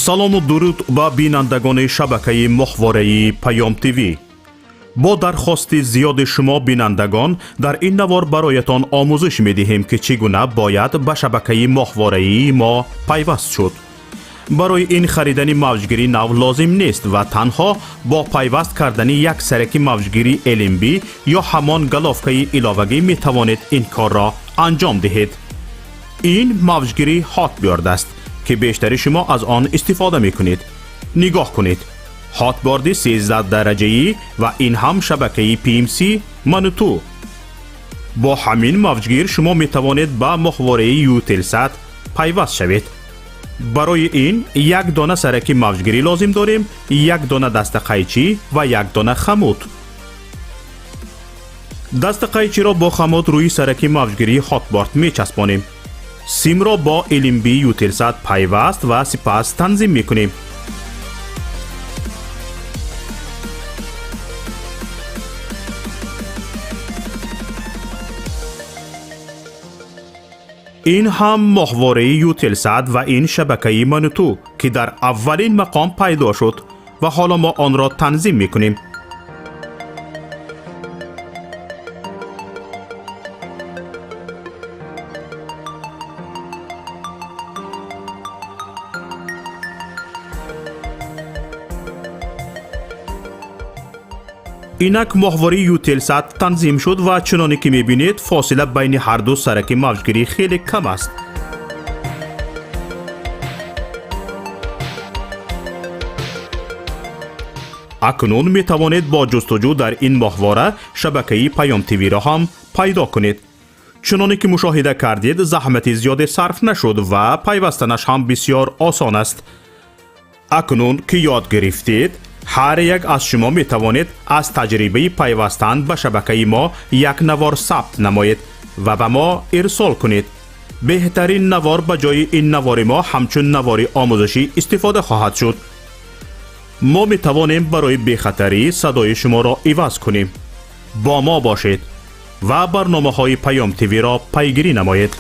салому дуруд ба бинандагони шабакаи моҳвораи Паём ТВ. бо дархости зиёди шумо бинандагон дар ин навор бароятон омӯзиш медиҳем ки чӣ гуна бояд ба шабакаи моҳвораии мо пайваст шуд. барои ин харидани мавҷгири нав лозим нест ва танҳо бо пайваст кардани як сараки мавҷгири LMB ё ҳамон галовкаи иловагӣ метавонед ин корро анҷом диҳед. ин мавҷгири ҳотбёрд аст ки бештари шумо аз он истифода мекунед. нигоҳ кунед. ҳотборди 13 дараҷаӣ ва ин ҳам шабакаи PMC мануту. бо ҳамин мавҷгир шумо метавонед ба моҳвораи Ютелсат пайваст шавед. барои ин як дона сараки мавҷгирӣ лозим дорем, як дона дастақайчӣ ва як дона хамут. дастақайчиро бо хамут рӯи сараки мавҷгирии ҳотборд мечаспонем. симро бо LMB Ютелсат пайваст ва сипас танзим мекунем. ин ҳам моҳвораи Ютелсат ва ин шабакаи мануту ки дар аввалин мақом пайдо шуд ва ҳоло мо онро танзим мекунем. инак моҳвораи Ютелсат танзим шуд ва чуноне ки мебинед фосила байни ҳарду сараки мавҷгирӣ хеле кам аст. акнун метавонед бо ҷустуҷӯ дар ин моҳвора шабакаи Паём ТВ-ро ҳам пайдо кунед. чуноне ки мушоҳида кардед, заҳмати зиёде сарф нашуд ва пайвастанаш ҳам бисёр осон аст. акнун ки ёд гирифтед, ҳар як аз шумо метавонед аз таҷрибаи пайвастан ба шабакаи мо як навор сабт намоед ва ба мо ирсол кунед. беҳтарин навор ба ҷои ин навори мо ҳамчун навори омӯзишӣ истифода хоҳад шуд. мо метавонем барои бехатарӣ садои шуморо иваз кунем. бо мо бошед ва барномаҳои Паём ТВ-ро пайгирӣ намоед.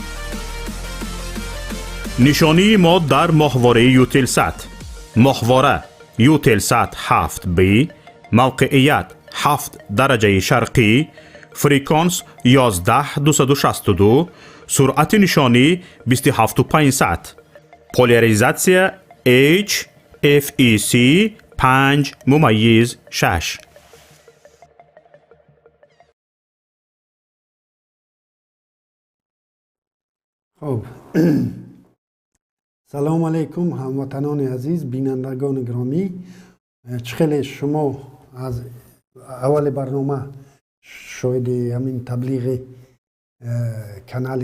нишонии мо дар моҳвораи Ютелсат. моҳвора Ютелсат 7B، мавқеият 7 дараҷаи шарқӣ، фреконс 11262, суръати нишонӣ 27500, поляризатсия HFEC 5/6. خب سلام علیکم هموطنان عزیز، بینندگان گرامی. چخیلی شما از اول برنامه شاید همین تبلیغ کانال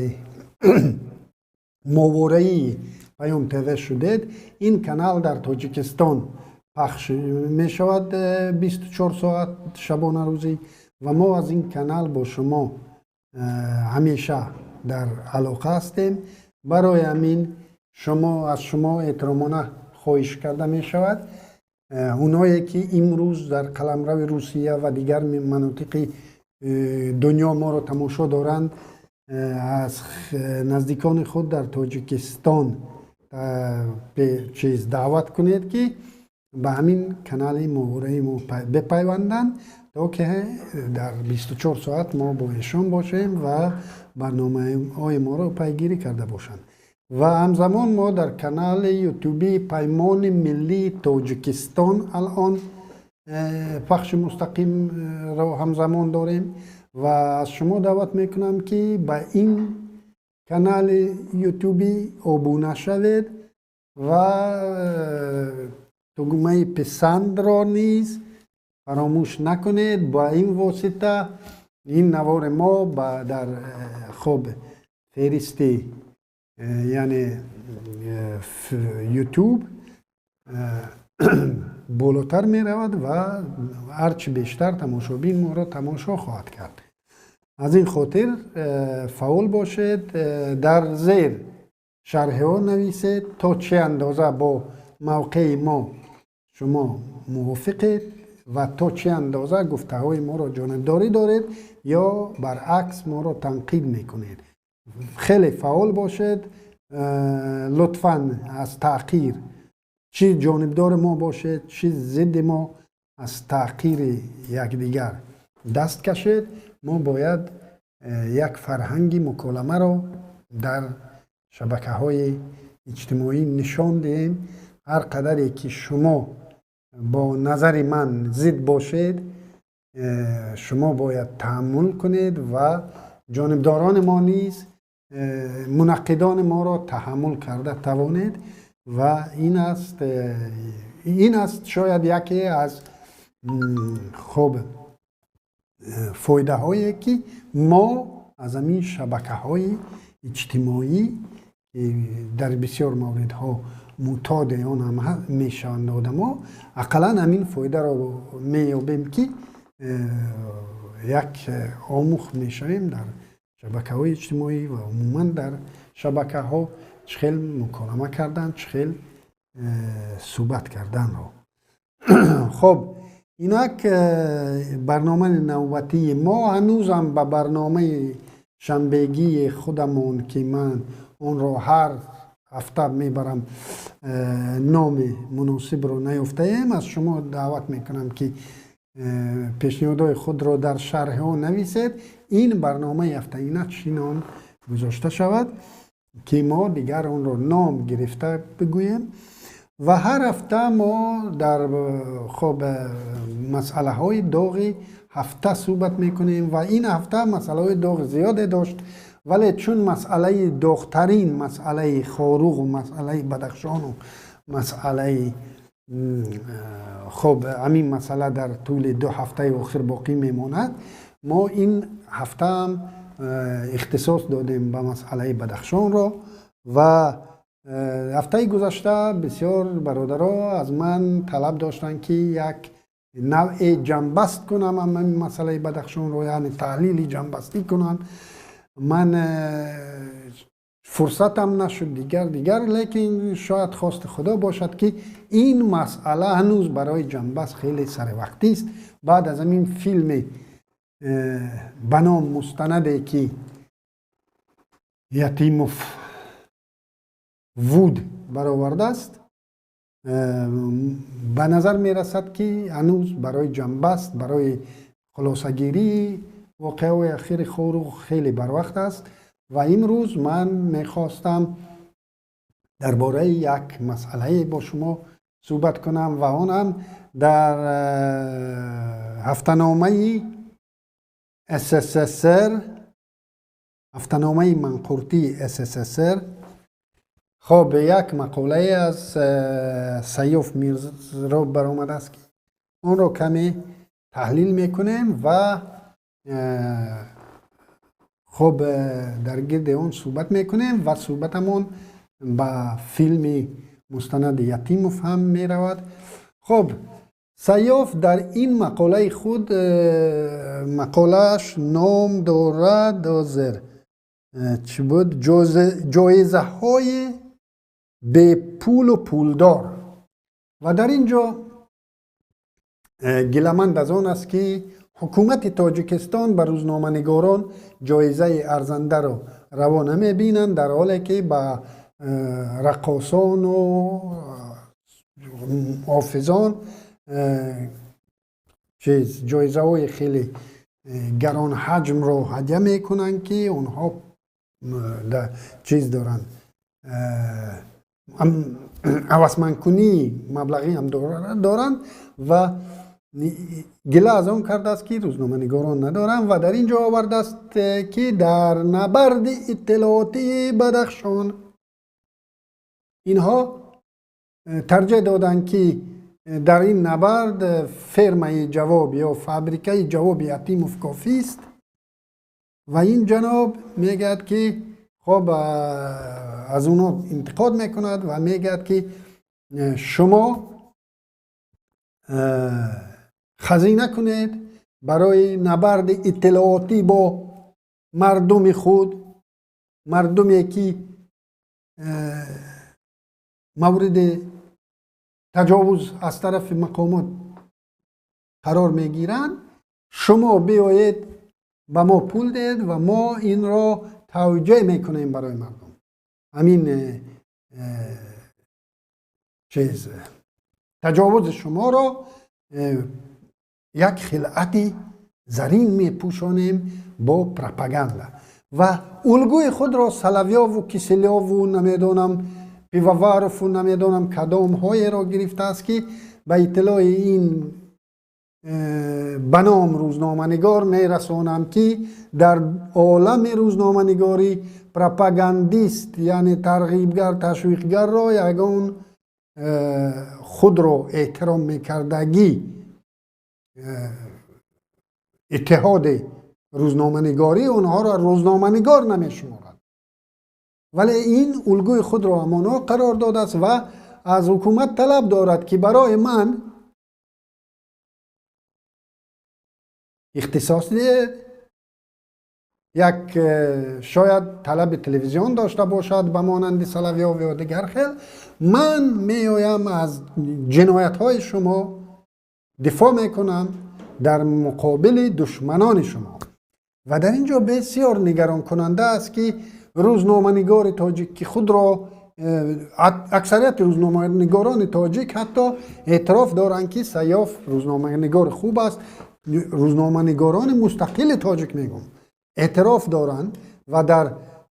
مواره‌ای پیام تیوی شدید. این کانال در تاجیکستان پخش می شود 24 ساعت شبانه روزی و ما از این کانال با شما همیشه در علاقه هستیم. برای همین از شما احترامانه خواهش کرده می شود اونایی که امروز در قلمرو روسیه و دیگر مناطق دنیا ما را تماشا دارند از نزدیکان خود در تاجیکستان به دعوت کنید که به همین کانال مواره‌ای ما بپیوندند تا که در 24 ساعت ما با ایشان باشیم و برنامه‌های ما را پیگیری کرده باشند. و همزمان ما در کانال یوتیوبی پایمانی ملی تاجیکستان الان پخش مستقیم را همزمان داریم و از شما دعوت میکنم که به این کانال یوتیوبی ابونه شوید و تگمه پسند را نیز فراموش نکنید. با این واسطه این نوار ما در خوب فهرستی یعنی یوتیوب بالاتر می رود و هرچی بیشتر تماشابین ما را تماشا خواهد کرد. از این خاطر فعال باشید. در زیر شرح ها نویسید تا چه اندازه با موقع ما شما موافقید و تا چه اندازه گفته های ما را جانبداری دارید یا برعکس ما را تنقید میکنید. خیلی فعال باشید. لطفاً از تأخیر چی جانبدار ما باشه، چی ضد ما، از تحقیر یکدیگر دست کشید. ما باید یک فرهنگ مکالمه را در شبکه‌های اجتماعی نشان دهیم. هر قدری که شما با نظر من ضد باشید، شما باید تحمل کنید و جانبداران ما نیز منقدان ما را تحمل کرده توانید. و این است شاید یکی از خوب فایده هایی که ما از این شبکه های اجتماعی در بسیار مورد ها معتاد آن هم میشوند آدما، اقلا همین فایده را مییابیم که یک آموخت میشویم در شبکه های اجتماعی و عموما در شبکه ها چخیل مکالمه کردن، چخیل صحبت کردن را. خب اینک برنامه نوبتی ما. هنوز هم به برنامه شنبگی خودمون که من اون رو هر هفته میبرم نام مناسب رو نیافتیم، از شما دعوت میکنم که پیشنهادهای خود رو در شرح ها نویسید. این برنامه هفتگینه چنان گذاشته شود که ما دیگر اون رو نام گرفته بگوییم و هر هفته ما در خب مسئله های داغی هفته صحبت میکنیم و این هفته مسئله های داغ زیاده داشت، ولی چون مسئله داغترین مسئله خاروق و مسئله بدخشان و مسئله خب همین مسئله در طول 2 هفته آخر باقی میماند، ما این هفته هم اختصاص دادیم به مسئله بدخشان را. و هفته گذشته بسیار برادرها از من طلب داشتن که یک نوع جنبست کنم همین مسئله بدخشان رو، یعنی تحلیلی جنبستی کنم. من فرصتم نشد دیگر لیکن شاید خواست خدا باشد که این مسئله هنوز برای جنبست خیلی سر وقتی است. بعد از این فیلم بنام مستنده که یتیموف وود برآورده است، به نظر می رسد که هنوز برای جنبست، برای خلاصگیری واقعه اخیر خاروق خیلی بر وقت است. و امروز من میخواستم درباره یک مسئله با شما صحبت کنم و آن هم در هفته‌نامه SSSR، هفته‌نامه منقورتی SSSR. خب یک مقاله از سیوف میرزا برآمده است که اون رو کمی تحلیل میکنیم و خب در گرد اون صحبت میکنیم و صحبتمون با فیلم مستند یتیموف هم میرود. خب سیوف در این مقاله خود مقالهش نام دارد چی بود؟ جایزه های به پول و پولدار. و در اینجا گلمند از آن است که حکومت تاجیکستان به روزنامه‌نگاران جایزه ارزنده را روا نمی‌بینند، در حالی که به رقاصان و حافظان جایزه های خیلی گران حجم را هدیه میکنند که اونها چیز دارن، هوسمند کنی مبلغی هم دارن و گله از آن کرده است که روزنامه نگاران ندارن. و در اینجا آورده است که در نبرد اطلاعاتی بدخشان اینها ترجیح دادن که در این نبرد فرمای جواب یا فابریکه جواب یتیموف کافی است. و این جناب میگه که خب از اونا انتقاد میکند و میگه که شما خزینه کنید برای نبرد اطلاعاتی با مردم خود، مردمی که مورد تجاوز از طرف مقامات قرار میگیرند. شما بیایید به ما پول دید و ما این را توجیه میکنیم برای مردم. همین تجاوز شما را یک خلعت زرین میپوشانیم با پروپاگاندا و الگوی خود را سلویا و کیسلیا و نمیدونم پیووارف و نمیدونم کدام های را گرفته است که به اطلاع این بنام روزنامه‌نگار میرسانم که در عالم روزنامه‌نگاری پروپاگاندیست یعنی ترغیبگر تشویقگر را یگان خود را احترام میکردگی اتحاد روزنامه‌نگاری اونها را روزنامه‌نگار نمیشمارد، ولی این الگوی خود را همانا قرار داده است و از حکومت طلب دارد که برای من اختصاص ده، یک شاید طلب تلویزیون داشته باشد به مانند سلویا و دیگر خیل، من میایم از جنایت های شما دفاع میکنم در مقابل دشمنان شما. و در اینجا بسیار نگران کننده است که روزنامه‌نگار تاجیک که خود را اکثریت روزنامه‌نگاران تاجیک حتی اعتراف دارند که سیاف روزنامه‌نگار خوب است، روزنامه‌نگاران مستقل تاجیک میگم اعتراف دارند و در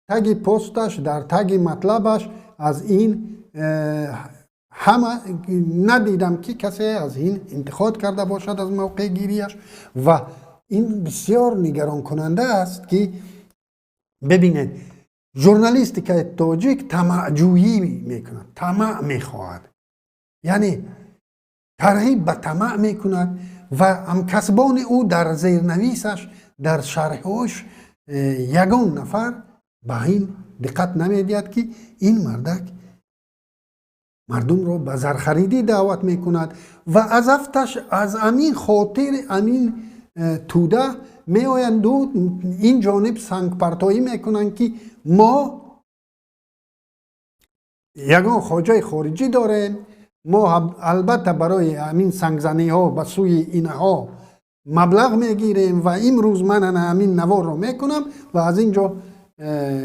تگ پستش در تگ مطلبش از این همه ندیدم که کسی از این انتقاد کرده باشد از موقع گیریش. و این بسیار نگران کننده است که ببینید ژورنالیستی که تاجیک طمع‌جویی میکند، طمع میخواهد، یعنی ترغیب به طمع میکند و همکسبان او در زیرنویسش در شرحش یگان نفر به این دقت نمیدید که این مردک مردم رو به زرخریدی دعوت میکند و از افتش از امین خاطر امین توده می آیند و این جانب سنگ پرتایی میکنند که ما یگان خواجه خارجی داریم، ما البته برای امین سنگزنی ها به سوی اینها مبلغ میگیریم و امروز من امین نوار رو میکنم و از اینجا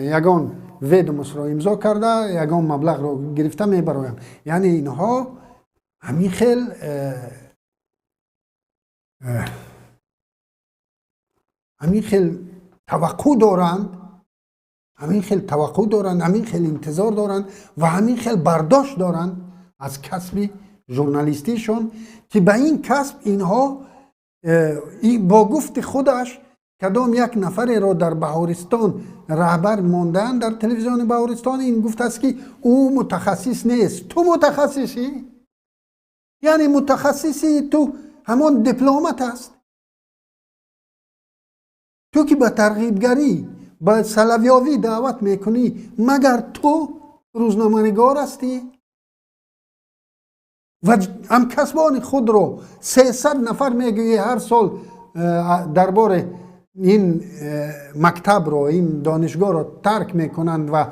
یگان ویدومس را امضا کرده یگان مبلغ رو گرفته میبرایم. یعنی اینها همین خیل توقع دارند، همین خیل انتظار دارند و همین خیل برداشت دارند از کسب ژورنالیستیشون که به این کسب اینها با گفت خودش کدام یک نفر را در بهارستان رهبر ماندن در تلویزیون بهارستان این گفت است که او متخصص نیست. تو متخصصی؟ یعنی متخصصی تو همان دیپلمات است. تو که به ترغیبگری به سلویاوی دعوت میکنی مگر تو روزنامه‌نگار هستی؟ و همکسبان خود رو 300 نفر میگویی هر سال درباره این مکتب رو این دانشگاه رو ترک میکنند و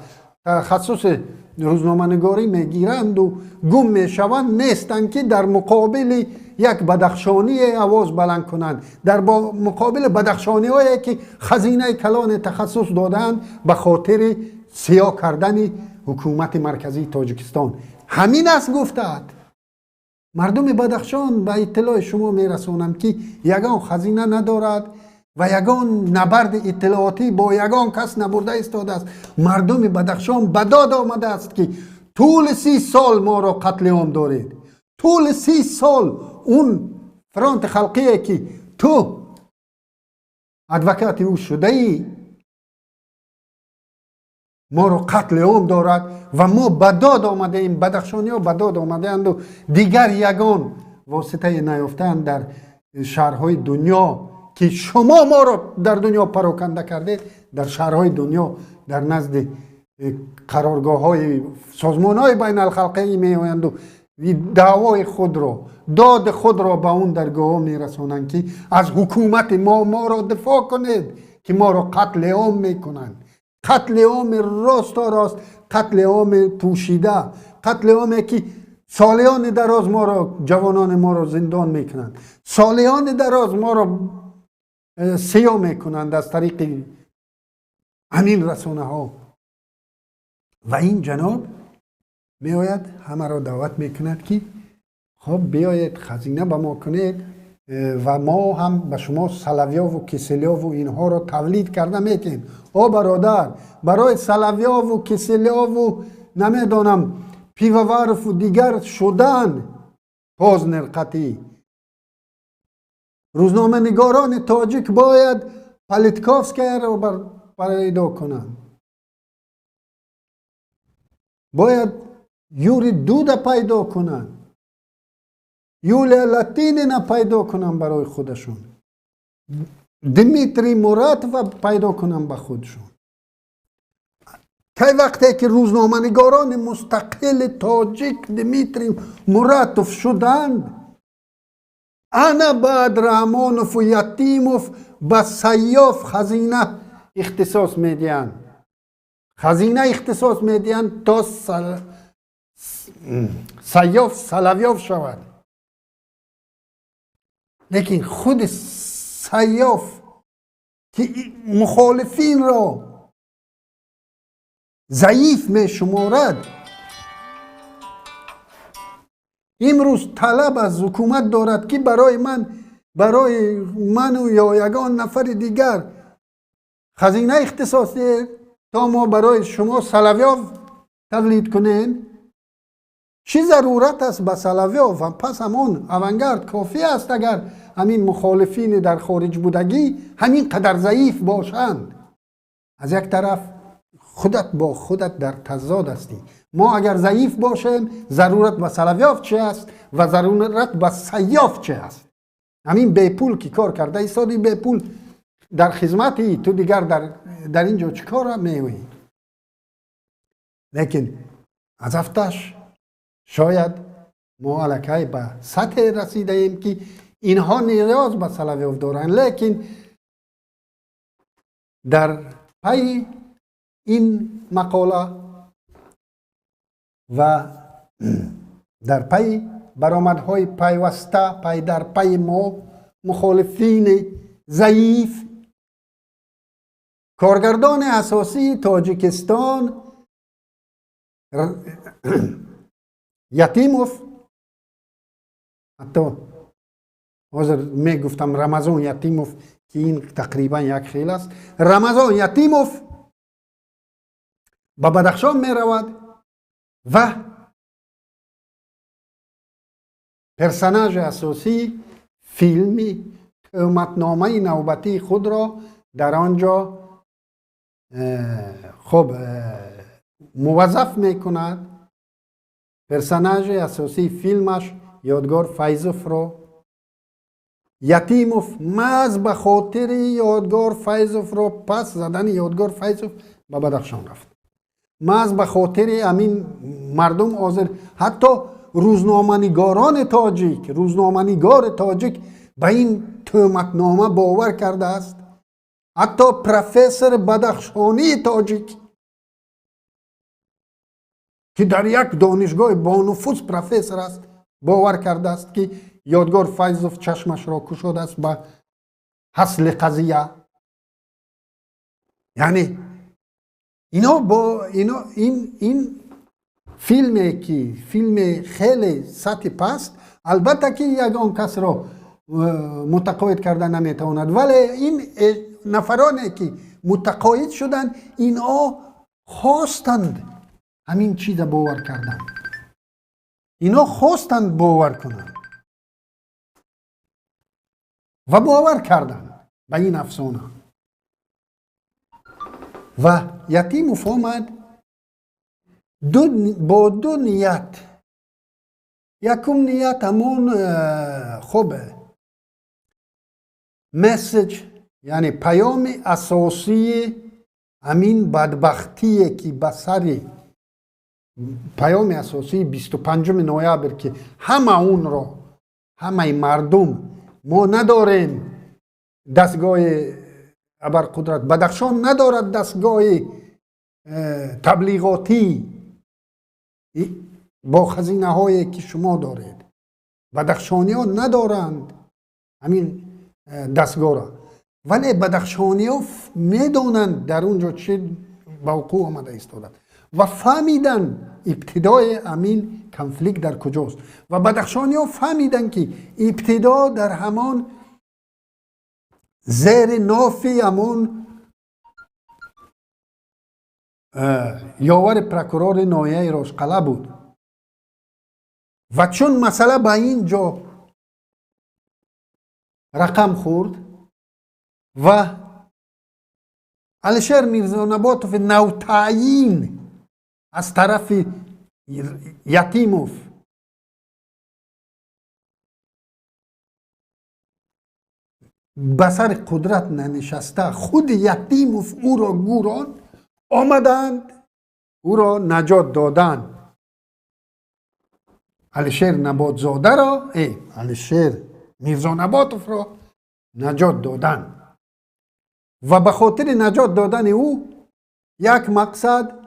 تخصص روزنامه‌نگاری میگیرند و گم میشوند، نیستند که در مقابل یک بدخشانی آواز بلند کنند، در مقابل بدخشانی هایی که خزینه کلان تخصص دادند به خاطر سیاه کردن حکومت مرکزی تاجیکستان. همین است گفتند. مردم بدخشان به اطلاع شما میرسونم که یگان خزینه ندارد و یگان نبرد اطلاعاتی با یگان کس نبرده ایستاده است. مردم بدخشان به داد آمده است که طول 30 سال ما را قتل عام دارید، طول 30 سال اون فرانت خلقیه که تو ادوکات او شده ای ما رو قتل عام دارد و ما به داد آمده ایم. بدخشانی ها به داد آمده اند و دیگر یگان واسطه نیافتند در شهرهای دنیا که شما ما رو در دنیا پراکنده کرده، در شهرهای دنیا در نزد قرارگاه های سازمان های بین الخلقی می آیند و دعوای خود را داد خود را به اون درگاه ها می رسانند که از حکومت ما را دفاع کنید که ما را قتل عام می کنند. قتل عام راست قتل عام پوشیده، قتل عامی که سالیان دراز ما را جوانان ما را زندان میکنند، سالیان دراز ما را سیاه میکنند از طریق همین رسانه ها. و این جناب میآید همه را دعوت میکند که خب بیایید خزینه به ما کنید و ما هم به شما سلویا و کسلیا و اینها را تولید کرده میتیم. او برادر، برای سلویا و کسلیا و نمیدانم پیوورف و دیگر شدن پاز نرقتی روزنامه نگاران تاجیک باید پالیتکوفسکی را پیدا کنند، باید یوری دودا پیدا کنند، یولیا لاتینینا پیدا کنند برای خودشون، دمیتری مراتوف پیدا کنند به خودشون. کی وقتی که روزنامه‌نگاران مستقل تاجیک دمیتری مراتوف شدند، انا بعد رحمانوف و یتیموف به سیاف خزینه اختصاص میدین، خزینه اختصاص میدین تا سیاف سلویاف شود. لیکن خود سیاف که مخالفین را ضعیف می شمارد، امروز طلب از حکومت دارد که برای من و یا یگان نفر دیگر خزینه اختصاص دهید تا ما برای شما سلویا تولید کنیم. چی ضرورت است به سلویا؟ و پس همون اونگارد کافی است اگر همین مخالفین در خارج بودگی همین قدر ضعیف باشند. از یک طرف خودت با خودت در تضاد هستی. ما اگر ضعیف باشیم ضرورت به سلویاف چه است و ضرورت به سیاف چه است؟ همین بی پول که کار کرده ایستادی بی پول در خدمتی، تو دیگر در اینجا چه کار میوی؟ لیکن از افتش شاید ما الکی به سطح رسیده ایم که اینها نیاز به سلویاف دارن. لیکن در پی این مقاله و در پی برآمدهای پیوسته پی در پی ما مخالفین ضعیف، کارگردان اساسی تاجیکستان یتیموف، حتی حاضر می گفتم رمضان یتیموف که این تقریبا یک خیل است، رمضان یتیموف به بدخشان می رود و پرسناژ اساسی فیلمی تهمتنامه نوبتی خود را در آنجا خب موظف می کند. پرسناژ اساسی فیلمش یادگار فیضوف را، یتیموف محض به خاطر یادگار فیضوف را، پس زدن یادگار فیضوف به بدخشان رفت، محض به خاطر همین مردم حاضر، حتی روزنامه‌نگاران تاجیک، روزنامه‌نگار تاجیک به این تهمتنامه باور کرده است. حتی پروفسور بدخشانی تاجیک که در یک دانشگاه با نفوذ پروفسور است باور کرده است که یادگار فیضوف چشمش را گشوده است به حصل قضیه. یعنی اینا با اینا این فیلمی که فیلم خیلی سطح پست، البته که یگان کس را متقاعد کرده نمیتواند، ولی این نفرانی که متقاعد شدند اینا خواستند همین چیز باور کردن، اینا خواستند باور کنند و باور کردند به این افسانه. و یتیموف آمد با دو نیت. یکم نیت همون خب مسیج، یعنی پیام اساسی همین بدبختی که بسر پیام اساسی 25 نوامبر که همه اون را، همه مردم، ما نداریم دستگاه ابرقدرت، بدخشان ندارد دستگاه تبلیغاتی با خزینه هایی که شما دارید، بدخشانی ها ندارند همین دستگاه را، ولی بدخشانی ها میدونند در اونجا چه وقوع آمده ایستادند و فهمیدن ابتدای امین کنفلیکت در کجاست و بدخشانی ها فهمیدن که ابتدا در همان زیر نافی همون یاور پرکرور نایه راشقله بود و چون مسئله به اینجا رقم خورد و علیشیر میرزا نباتوف نوتعیین از طرف یتیموف بسر قدرت ننشسته خود یتیموف او را گوران آمدند او را نجات دادند. علیشیر نباتزاده را علیشیر میرزا نباتوف را نجات دادند و به خاطر نجات دادن او یک مقصد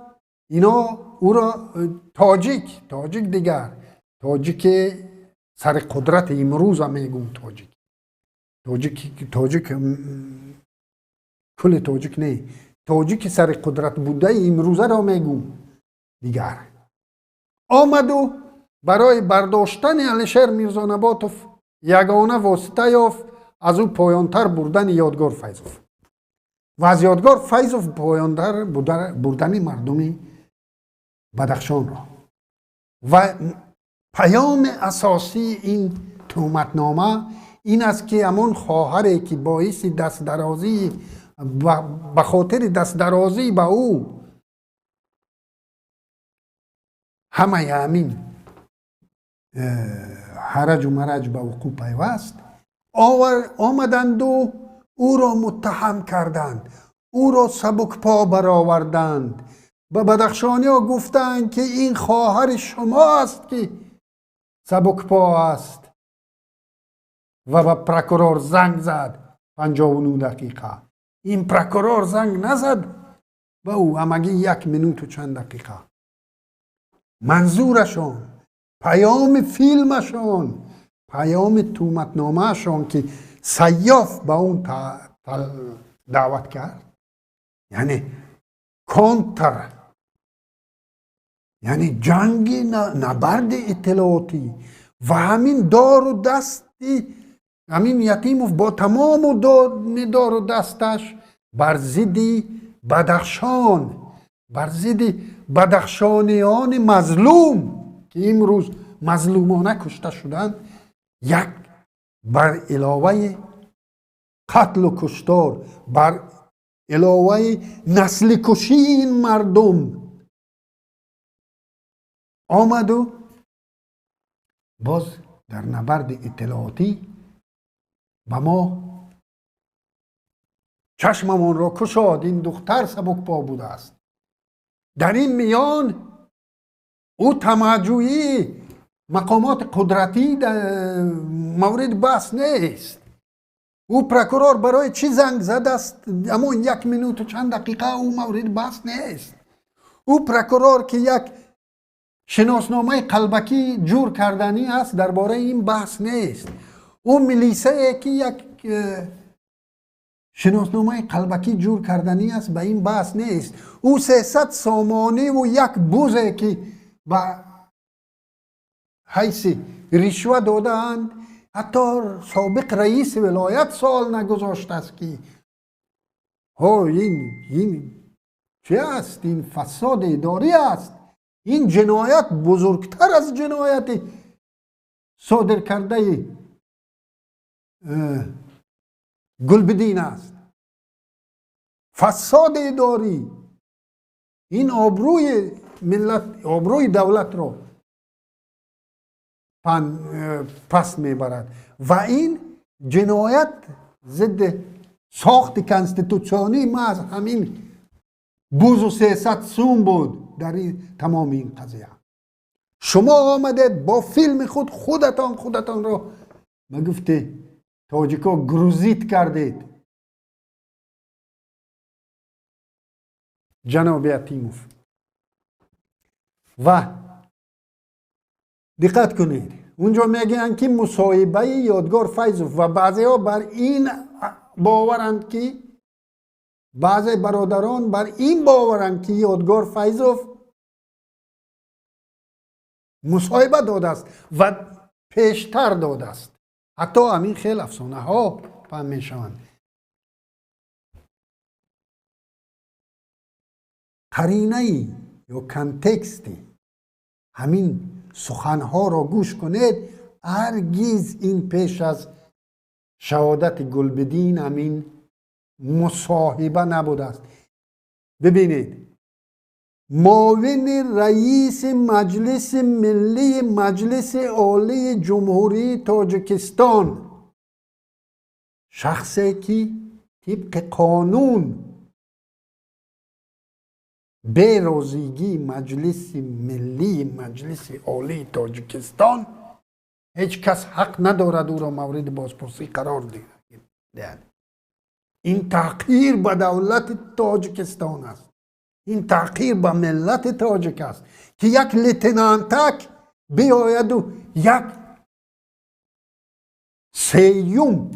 اینا او را تاجیک دیگر تاجیک سر قدرت امروز هم میگم تاجیک کل تاجیک نه تاجیک سر قدرت بوده امروزه را میگم دیگر آمد و برای برداشتن علیشیر میرزا نباتوف یگانه واسطه یافت از او پایانتر بردن یادگار فیضوف و از یادگار فیضوف پایانتر بردن مردم بدخشان را و پیام اساسی این تهمتنامه این است که همون خواهری که باعث دست درازی به خاطر دست درازی به او همه همین حرج و مرج به وقوع پیوست آمدند و او را متهم کردند او را سبک پا برآوردند به بدخشانی ها گفتند که این خواهر شما است که سبک پا است و به پرکرور زنگ زد 59 دقیقه این پرکرور زنگ نزد به او همگی 1 منوت و چند دقیقه منظورشان پیام فیلمشان پیام تهمتنامه‌شان که سیاف به اون دعوت کرد یعنی کانتر یعنی جنگ نبردی اطلاعاتی و همین دار و دستی همین یتیموف با تمام دار و دستش بر ضد بدخشان بر ضد بدخشانیان مظلوم که امروز مظلومانه کشته شدند یک بر علاوه قتل و کشتار بر علاوه نسل کشی این مردم آمد و باز در نبرد اطلاعاتی به ما چشممان را کشاد این دختر سبک پا بوده است در این میان او طمع‌جویی مقامات قدرتی مورد بحث نیست او پرکرور برای چی زنگ زده است اما 1 منوت و چند دقیقه او مورد بحث نیست او پرکرور که یک شناسنامه قلبکی جور کردنی است درباره این بحث نیست او میلیسه که یک شناسنامه قلبکی جور کردنی است به این بحث نیست او 300 سامانه و یک بوزه که به حیث رشوه دادند حتی سابق رئیس ولایت سوال نگذاشته است که این چه است این فساد اداری است این جنایت بزرگتر از جنایت صادر کرده گلبدین است فساد اداری این آبروی ملت آبروی دولت را پس میبرد و این جنایت ضد ساخت کنستیتوسیونی ما از همین بوز و 300 سوم بود در تمام این قضیه شما آمدید با فیلم خودتان را ما گفته تاجیکا گروزیت کردید جناب یتیموف و دقت کنید اونجا میگن که مصاحبه یادگار فیضوف و بعضی ها بر این باورند که بعضی برادران بر این باورند که یادگار فیضوف مصاحبه داده است و پیشتر داده است. حتی همین خیلی افسانه ها فهم می شوند. قرینه یا کنتکستی همین سخنها را گوش کنید. هرگز این پیش از شهادت گلبدین همین مصاحبه نبوده است. ببینید معاون رئیس مجلس ملی مجلس عالی جمهوری تاجیکستان، شخصی که طبق قانون به روزیگی مجلس ملی مجلس عالی تاجیکستان هیچ کس حق ندارد او را مورد بازپرسی قرار دهد. این تحقیر به دولت تاجیکستان است. این تحقیر به ملت تاجیک است که یک لتنانتک بیاید و یک سیوم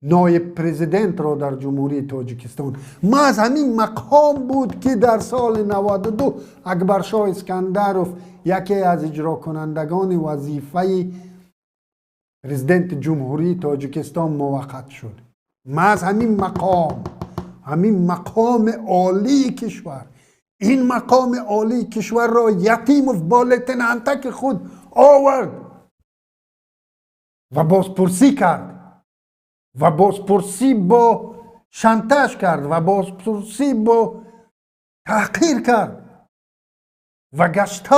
نایب پرزیدنت را در جمهوری تاجیکستان. ما از همین مقام بود که در سال 92 اکبرشاه اسکندروف یکی از اجرا کنندگان وظیفه پرزیدنت جمهوری تاجیکستان موقت شد. ما از همین مقام عالی کشور، این مقام عالی کشور را یتیموف با لتنانتک خود آورد و بازپرسی کرد و بازپرسی با شانتاژ کرد و بازپرسی با تحقیر کرد و گشته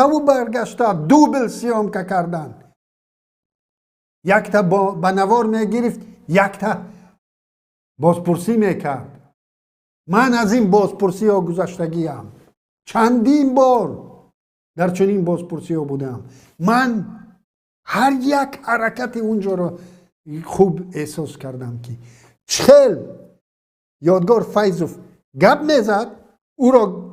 و برگشته دوبل سیام که کردن. یک تا با نوار میگرفت، یک تا بازپرسی میکرد. من از این بازپرسی ها گذشتگی هم چندین بار در چنین بازپرسی ها بودم. من هر یک حرکت اونجا رو خوب احساس کردم که چخل یادگار فیضوف گپ میزد، او را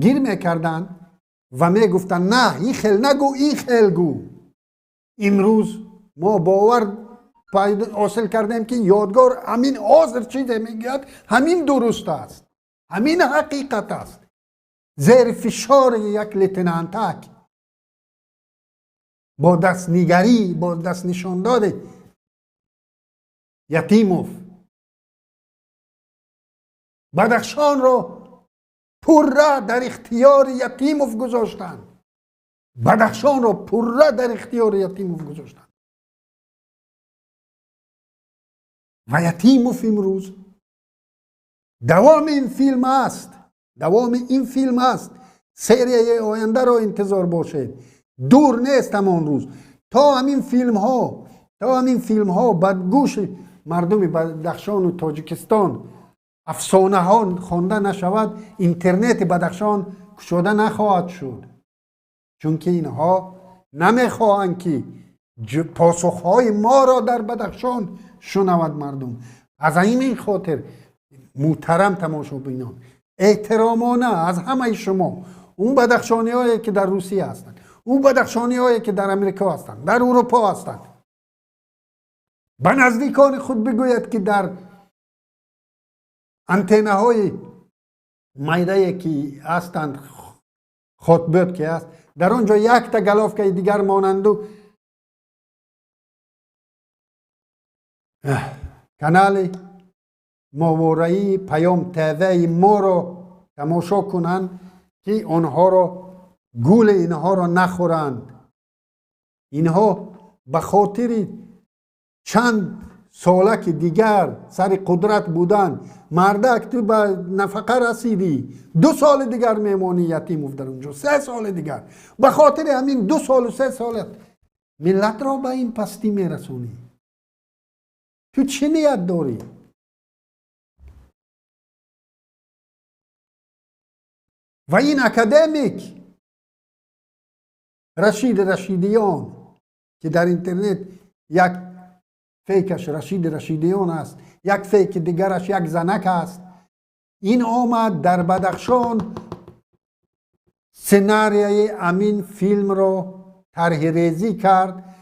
گیر میکردن و میگفتن نه این خیل نگو، این خیل گو. امروز ما باور حاصل کردیم که یادگار همین حاضر چیزی میگوید همین درست است، همین حقیقت است. زیر فشار یک لتنانتک با دست نگری، با دست نشان داده یتیموف بدخشان را پره در اختیار یتیموف گذاشتن. بدخشان را پره در اختیار یتیموف گذاشتن و یتیموف امروز دوام این فیلم است. سری آینده را انتظار باشید، دور نیست همان روز تا همین فیلم ها به گوش مردم بدخشان و تاجیکستان افسانه ها خوانده نشود. اینترنت بدخشان گشوده نخواهد شد، چون که اینها نمیخواهند که پاسخهای ما را در بدخشان شنود مردم. از این خاطر محترم تماشابینان، احترامانه از همه شما، اون بدخشانی هایی که در روسیه هستند، اون بدخشانی هایی که در امریکا هستند، در اروپا هستند، به نزدیکان خود بگوید که در انتنه های میده که هستند، خطبت که هست، در آنجا یک تا گلاف که دیگر مانند و کانال ماورایی پیام تیوی ما را تماشا کنند که آنها را گول اینها را نخورند. اینها به خاطر چند ساله که دیگر سر قدرت بودن، مردک تو به نفقه رسیدی، 2 سال دیگر میمانی یتیم در اونجا، 3 سال دیگر. به خاطر همین 2 سال و 3 سالت ملت را به این پستی میرسونی. تو چه نیت داری؟ و این اکادمیک رشیدیان که در اینترنت یک فیکش رشیدیان است، یک فیک دیگرش یک زنک است، این آمد در بدخشان سناریوی امین فیلم را طرح ریزی کرد.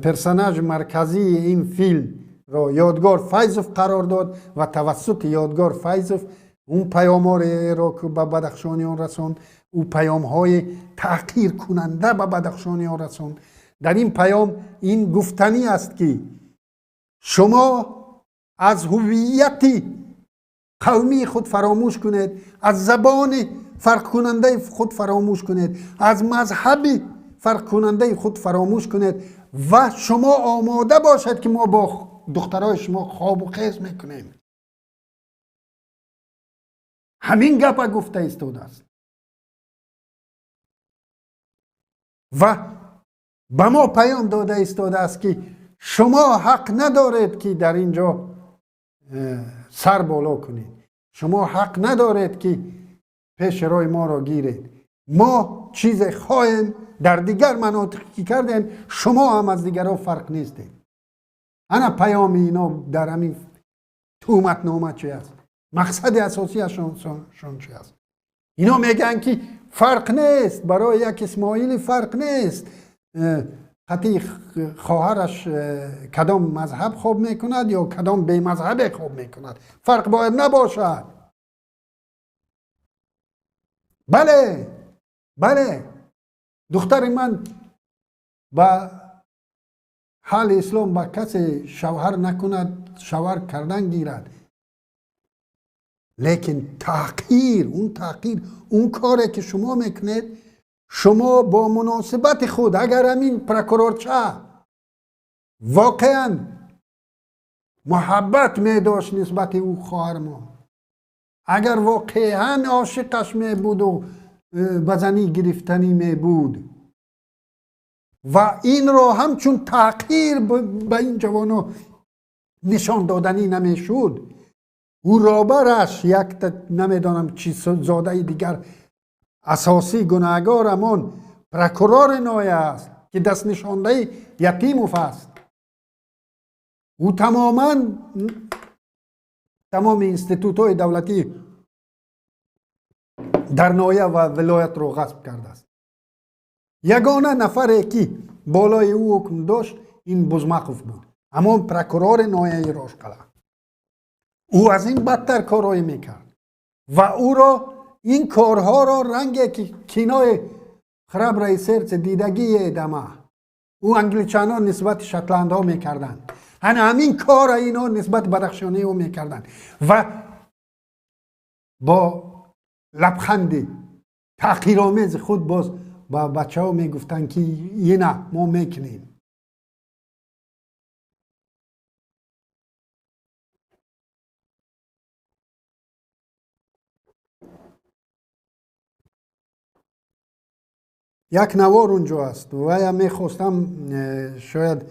پرسوناژ مرکزی این فیلم را یادگار فیضوف قرار داد و توسط یادگار فیضوف اون پیام‌ها را که به بدخشانیان رساند، او پیام‌های تحقیر کننده به بدخشانیان رساند. در این پیام این گفتنی است که شما از هویت قومی خود فراموش کنید، از زبان فرق کننده خود فراموش کنید، از مذهب فرق کننده خود فراموش کنید و شما آماده باشد که ما با دخترای شما خواب و خیز میکنیم. همین گپ گفته ایستاده است و به ما پیام داده ایستاده است که شما حق ندارید که در اینجا سر بالا کنید، شما حق ندارید که پیش روی ما را گیرید. ما چیز خواهیم در دیگر مناطق که کردیم، شما هم از دیگرها فرق نیستید. انا پیام اینا در همین تهمت نامه چی است؟ مقصد اساسی شون چی است؟ اینا میگن که فرق نیست، برای یک اسماعیلی فرق نیست قطعی خواهرش کدام مذهب خوب میکند یا کدام بی مذهب خوب میکند، فرق باید نباشد. بله دختر من با حال اسلام با کسی شوهر نکند، شوهر کردن گیرد، لیکن تحقیر اون کاری که شما میکنید، شما با مناسبت خود اگر همین پرکورورچه واقعا محبت می داشت نسبت او خواهر ما، اگر واقعا عاشقش می بود و بزنی گرفتنی می بود و این را همچون تحقیر به این جوانا نشان دادنی نمی شد، او رابرش یک نمیدانم چی زاده دیگر اساسی گناهگار همان پرکورور نایه است که دست نشانده یتیموف است. او تمام اینستیتوت های دولتی در نایه و ولایت رو غصب کرده است. یگانه نفری که بالای او حکم داشت این بزمقف بود، اما پرکورور نایه راشقله. او از این بدتر کارایی میکرد و او را این کارها را رنگی که کینای خراب رئیسرچ دیدگی دمه او انگلیچانان نسبت شتلند ها میکردن، همین کار اینا نسبت بدخشانی ها میکردن و با لبخندی تحقیرآمیز خود باز با بچه ها میگفتن که یه نه ما میکنیم. یک نوار اونجا است و یا میخواستم شاید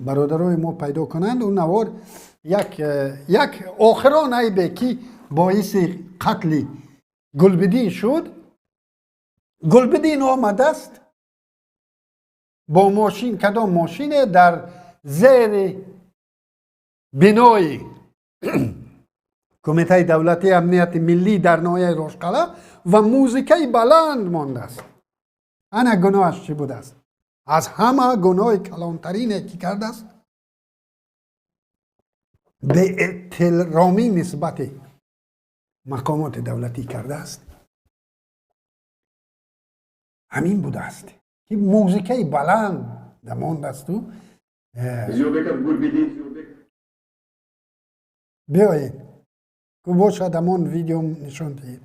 برادرای ما پیدا کنند. اون نوار یک آخران عیبه که باعث قتل گلبدین شد. گلبدین آمده است با ماشین، کدام ماشین در زیر بنای کمیته دولتی امنیت ملی در نایه راشقله و موزیکای بلند مانده است. انا گناهش چی بوده است؟ از همه گناه کلانترینه که کرده است به احترامی نسبت مقامات دولتی کرده است. همین بوده است که موزیکای بلند مانده است. تو بیایید که باشد همون ویدیو نشان دهید.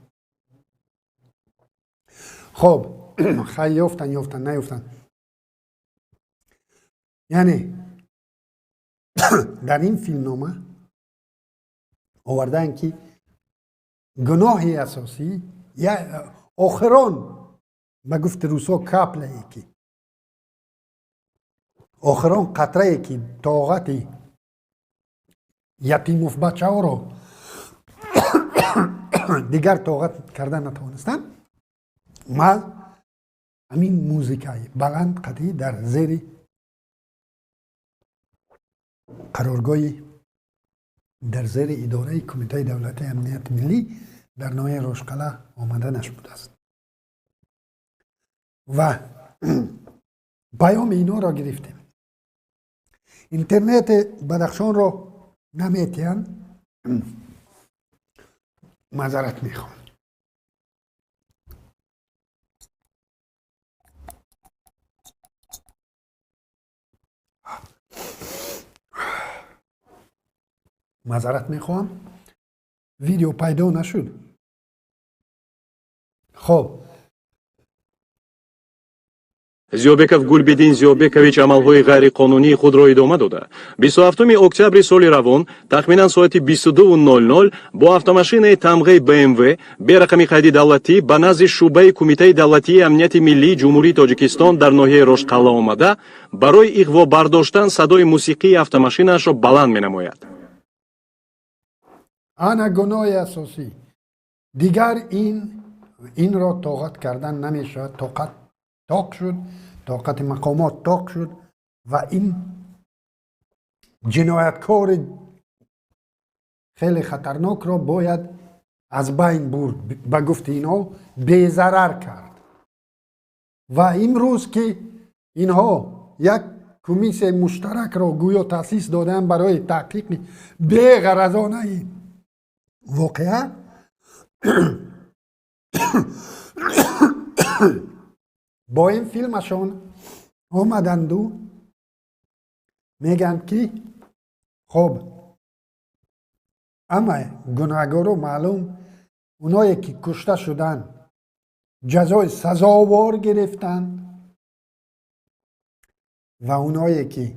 خب خیلی یافتن نیافتن. یعنی در این فیلم نامه آوردن که گناه اساسی یا آخران به گفت روسا کپله ای که آخران قطره ای که طاقت یتیموف بچه ها رو دیگر طاقت کردن نتوانستن، ما همین موزیکای بلند قطعی در زیر قرارگاهی در زیر اداره کمیته دولتی امنیت ملی در نایه راشقله آمده نشده است و پیام اینا را گرفتیم. اینترنت بدخشان رو نمیتین، معذرت میخوام. معذرت میخوام، ویدیو پیدا نشد. خب зиёбеков гулбидин зиёбекович амалҳои ғайриқонунии худро идома дода 27 октябри соли равон тахминан соати 22:00 бо автомашинаи тамғаи БМВ бе рақами қайди давлатӣ ба назди шӯъбаи кумитаи давлатии амнияти миллии ҷумҳурии Тоҷикистон дар ноҳияи Рошқалла омада барои иғво бардоштан садои мусиқии автомашинаашро баланд менамояд. ана гуноҳи асосӣ. дигар инро тоқат кардан намешавад. тоқат тоқ шуд, тоқати мақомот тоқ шуд ва ин ҷинояткори хеле хатарнокро бояд аз байн бурд, ба гуфти инҳо безарар кард. ва имрӯз ки инҳо як комиссияи муштаракро гӯё таъсис доданд барои таҳқиқи беғаразонаи воқеа, با این فیلمشون آمدندو میگن که خب اما گناهگارو معلوم اونایی که کشته شدن جزای سزاوار گرفتن و اونایی که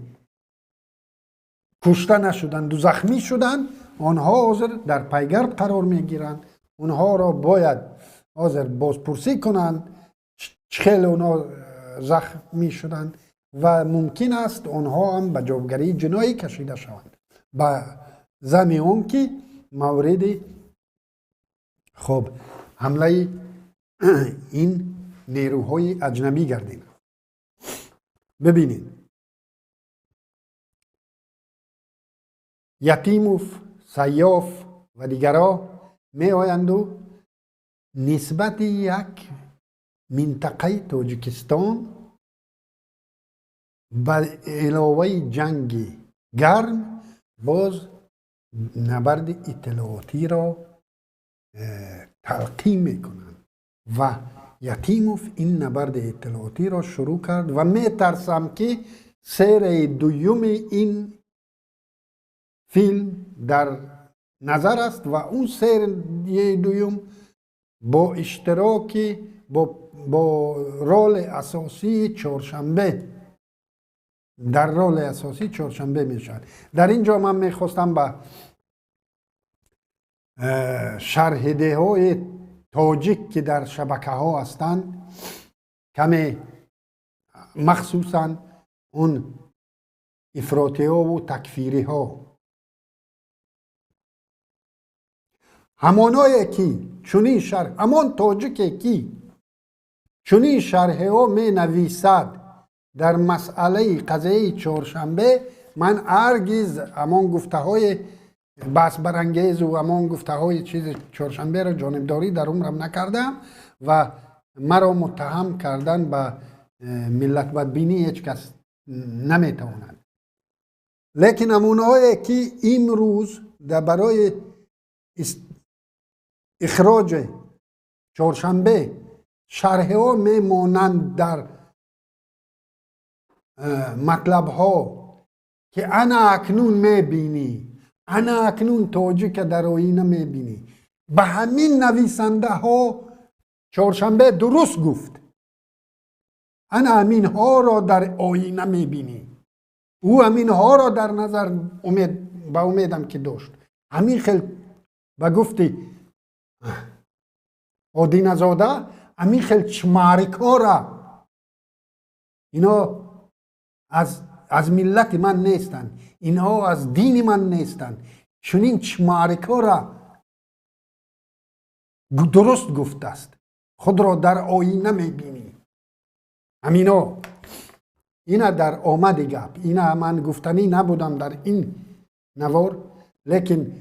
کشته نشدن و زخمی شدن آنها حاضر در پیگرد قرار میگیرن. اونها را باید حاضر بازپرسی کنند خیلی اونا زخمی شدن و ممکن است اونها هم به جوابگری جنایی کشیده شوند با ضمن اون که مورد خب حمله این نیروهای اجنبی گردید. ببینید یتیموف، سیاف و دیگرها می آیند و نسبت یک منطقه تاجیکستان با علاوه جنگ گرم باز نبرد اطلاعاتی را تلقیم میکنند و یتیموف این نبرد اطلاعاتی را شروع کرد و میترسم که سری دوم این فیلم در نظر است و اون سری دوم با اشتراک با رول اساسی چهارشنبه در رول اساسی چهارشنبه میشد. در اینجا من میخواستم با شرحده های تاجیک که در شبکه ها هستند کمی مخصوصا اون افراطی ها و تکفیری ها همانایی که چونین شرح همان تاجیکی که چونین شرحه ها می نویسد در مسئله قضیه چهارشنبه، من هرگز همان گفته های بحث برانگیز و همان گفته های چیز چهارشنبه را جانبداری در عمرم نکردم و مرا متهم کردن به ملت بدبینی هیچ کس نمیتواند. لیکن همونهایی که امروز در برای اخراج چهارشنبه شرح ها میمانند در مطلب ها که انا اکنون میبینی، انا اکنون تاجیک در آینه میبینی، به همین نویسنده ها چهارشنبه درست گفت. انا همین ها را در آینه میبینی. او همین ها را در نظر با امیدم که داشت. همین خیلی با گفتی آدین زاده همین خیلی چمارک ها را اینا از ملت من نیستن، اینها از دین من نیستن، چنین چمارک ها را درست گفته است. خود را در آینه میبینی. همینا اینا در آمد گپ، اینا من گفتنی نبودم در این نوار، لیکن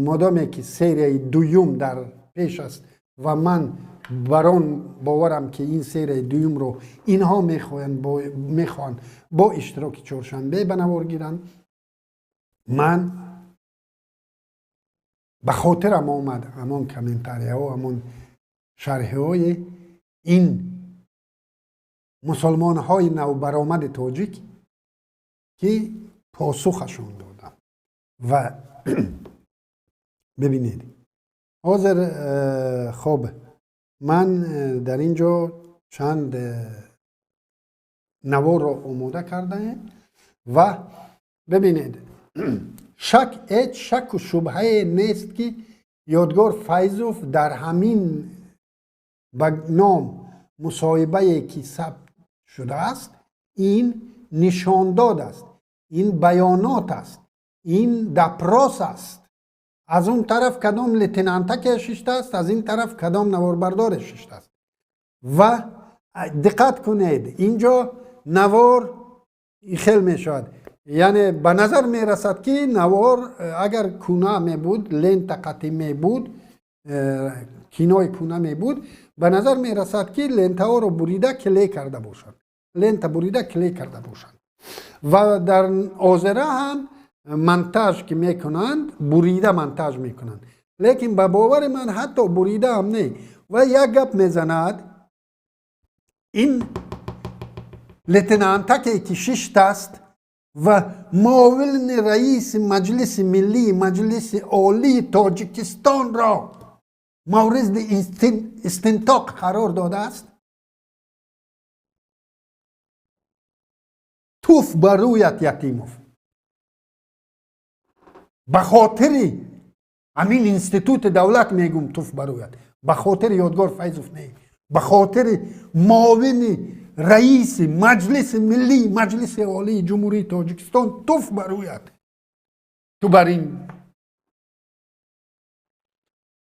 مادامی که سری دویم در پیش است و من بران باورم که این سری دوم رو اینها میخوان با اشتراک چهارشنبه به نوار گیرن. من به خاطرم آمد همان کامنتاری ها، همان شرح های این مسلمان های نو برآمد تاجیک که پاسخشون دادم. و ببینید حاضر خب من در اینجا چند نوار رو آماده کرده و ببینید شک و شبهه نیست که یادگار فیضوف در همین نام مصاحبه که ثبت شده است این نشانداد است، این بیانات است، این دپراس است. از اون طرف کدام لتنانتک ششته است، از این طرف کدام نواربردار ششته است. و دقت کنید اینجا نوار خیلی میشود، یعنی به نظر میرسد که نوار اگر کونه می بود، لنت قطعی می بود، کینای کونه می بود، به نظر میرسد که لنت ها رو بریده کلی کرده باشند، لنت بریده کلی کرده باشند. و در آذره هم منتاج که میکنند بریده منتاج میکنند، لیکن به باور من حتی بریده هم نه. و یک گپ میزند این لتنانتکی که ششت است و معاون رئیس مجلس ملی مجلس عالی تاجیکستان را مورد استنطاق قرار داده است. توف بر رویت یتیموف، به خاطر همین انستیتوت دولت میگم توف بر رویت، به خاطر یادگار فیضوف نه، به خاطر معاون رئیس مجلس ملی مجلس عالی جمهوری تاجیکستان توف بر رویت. تو بر این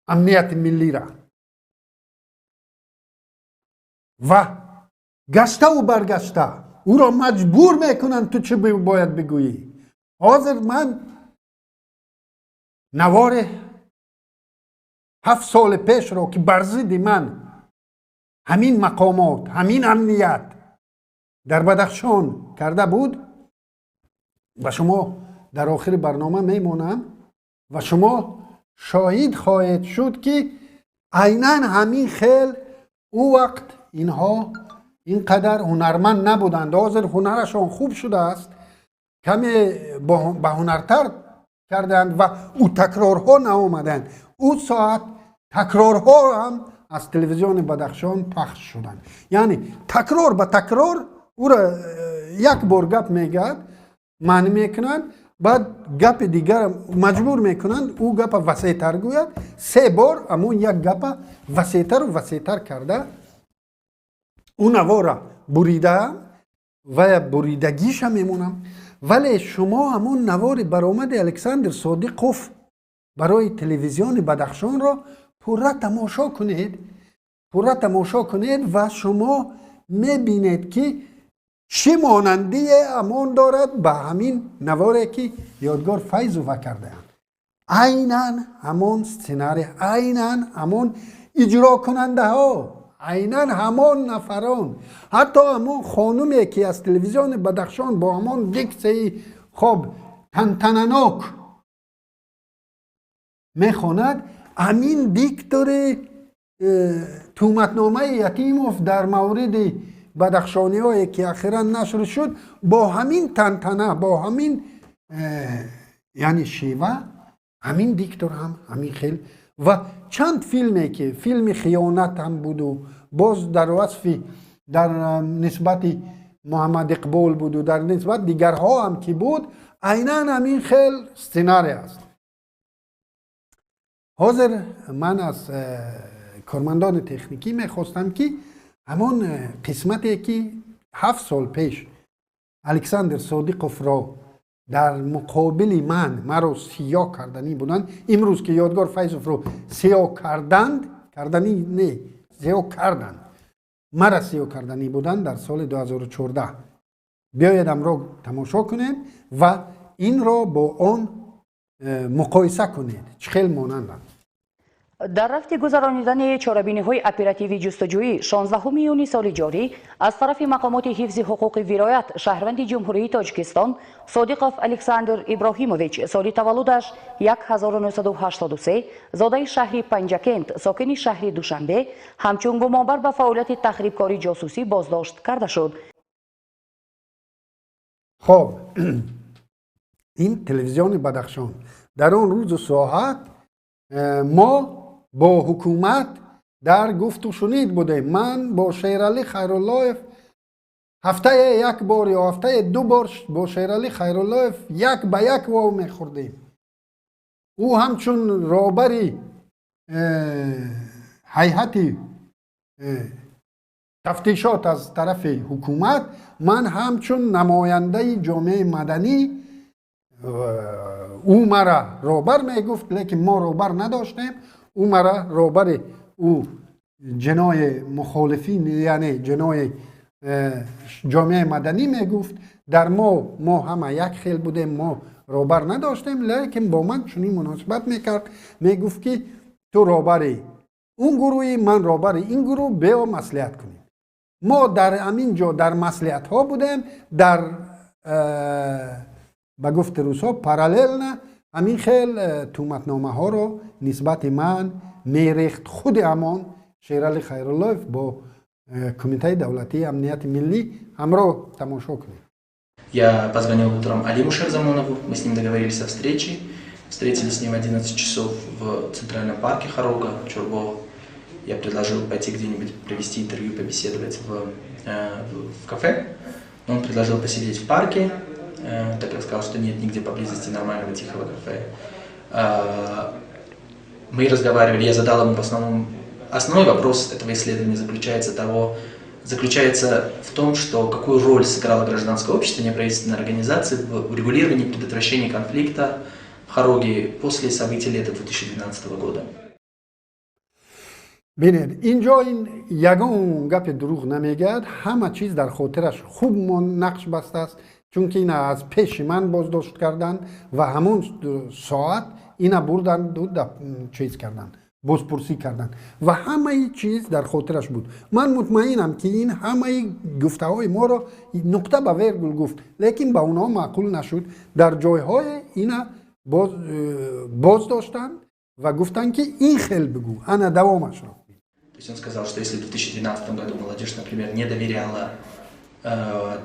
امنیت ملی را و گشته و برگشته او را مجبور میکنن تو چه باید بگویی. حاضر من نوار 7 سال پیش رو که بر ضد من همین مقامات همین امنیت در بدخشان کرده بود و شما در آخر برنامه میمونم و شما شاهد خواهید شد که عیناً همین خیل او وقت اینها اینقدر هنرمند نبودند. حاضر هنرشان خوب شده است، کمی به هنرتر کردند و او تکرارها نآمدند. او ساعت تکرارها هم از تلویزیون بدخشان پخش شدند، یعنی تکرار به تکرار او را یک بار گپ میگد معنی میکنند، بعد گپ دیگر مجبور میکنند او گپ وسیع‌تر گوید، 3 بار امون یک گپ وسیع‌تر و وسیع‌تر کرده اون نوار بریده و بریدگیش هم میمونم. ولی شما همون نوار برآمد الکساندر صادقوف برای تلویزیون بدخشان را پورا تماشا کنید، پورا تماشا کنید و شما میبینید که چه مانندی امان دارد به همین نواری که یادگار فیضوف کرده اند. عیناً همون سناری، عیناً همون اجرا کننده ها، عیناً همان نفران، حتی همون خانومی که از تلویزیون بدخشان با همان دیکسی خب تنتنناک میخواند، همین دیکتور تومتنامه یتیموف در مورد بدخشانی هایی که اخیراً نشر شد با همین تنتنه، با همین یعنی شیوه، همین دیکتور هم همین خیل. و چند فیلمی که فیلم خیانت هم بود و باز در وصف در نسبت محمد اقبال بود و در نسبت دیگرها هم که بود، عیناً همین خیل سناری است. حاضر من از کارمندان تکنیکی میخواستم که همون قسمتی که 7 سال پیش الکساندر صادقوف را در مقابل من رو سیاه کردنی بودند، امروز که یادگار فیضوف رو سیاه کردنی نه سیاه کردند، مرا سیاه کردنی بودند در سال 2014. بیایدم رو تماشا کنید و این را با آن مقایسه کنید چه خیلی مانندند. дар рафти гузаронидани чорабиниҳои оперативии ҷустуҷӯӣ 16 июни соли ҷорӣ аз тарафи мақомоти ҳифзи ҳуқуқи вироят шаҳрванди ҷумҳурии Тоҷикистон Содиқов Александр Иброҳимович соли таваллудаш 1983 зодаи шаҳри Панҷакент сокини шаҳри Душанбе ҳамчун гумонбар ба фаъолияти тахрибкорӣ ҷосусӣ боздошт карда шуд. خب این تلویزیون بدخشان در آن روز و ساعت ما با حکومت در گفت و شنید بودیم. من با شیرالی خیرالله هفته یک بار یا هفته دو بار با شیرالی خیرالله یک به یک واو میخوردیم. او همچون رهبری هیئت تفتیشات از طرف حکومت، من همچون نماینده جامعه مدنی او مرا رهبر میگفت، لیکن ما رهبر نداشتیم. او مرا رهبر او جنای مخالفین یعنی جنای جامعه مدنی میگفت. در ما همه یک خیل بودیم، ما رهبر نداشتیم، لیکن با من چنین مناسبت میکرد، میگفت که تو رهبری اون گروهی، من رهبری این گروه، بیا مصلحت کنیم. ما در همین جا در مصلحت ها بودیم، در به گفت روسا پارالل نه همین خیل تهمتنامه ها رو نسبت من میریخت. خود همان شیرالی خیرالله با کمیته دولتی امنیت ملی همراه تماشا کنیم. Я позвонил утром Алиму Шерзамонову, мы с ним договорились о встрече. Встретились с ним в 11 часов в Центральном парке Хорога, Чурбо. Я предложил пойти где-нибудь провести интервью, побеседовать в кафе. Он предложил посидеть в парке, так как сказал, что нет нигде поблизости нормального тихого кафе. Мы разговаривали, я задал ему в основном... Основной вопрос этого исследования заключается в том, что какую роль сыграло гражданское общество, неправительственные организации в урегулировании и предотвращении конфликта в Хороге после событий лета 2012 года. بینید اینجا این یگان گپ دروغ نمیگد، همه چیز در خاطرش خوب نقش بسته است، چون که اینا از پیش من بازداشت کردن و همون ساعت اینا بردن دو چیز کردن، بازپرسی کردن و همه چیز در خاطرش بود. من مطمئنم که این همه گفته های ما را نقطه به ویرگول گفت، لیکن به اونها معقول نشد. در جایهای اینا باز داشتن و گفتن که این خیل بگو، انا دوامش را. То есть он сказал, что если в 2012 году молодежь, например, не доверяла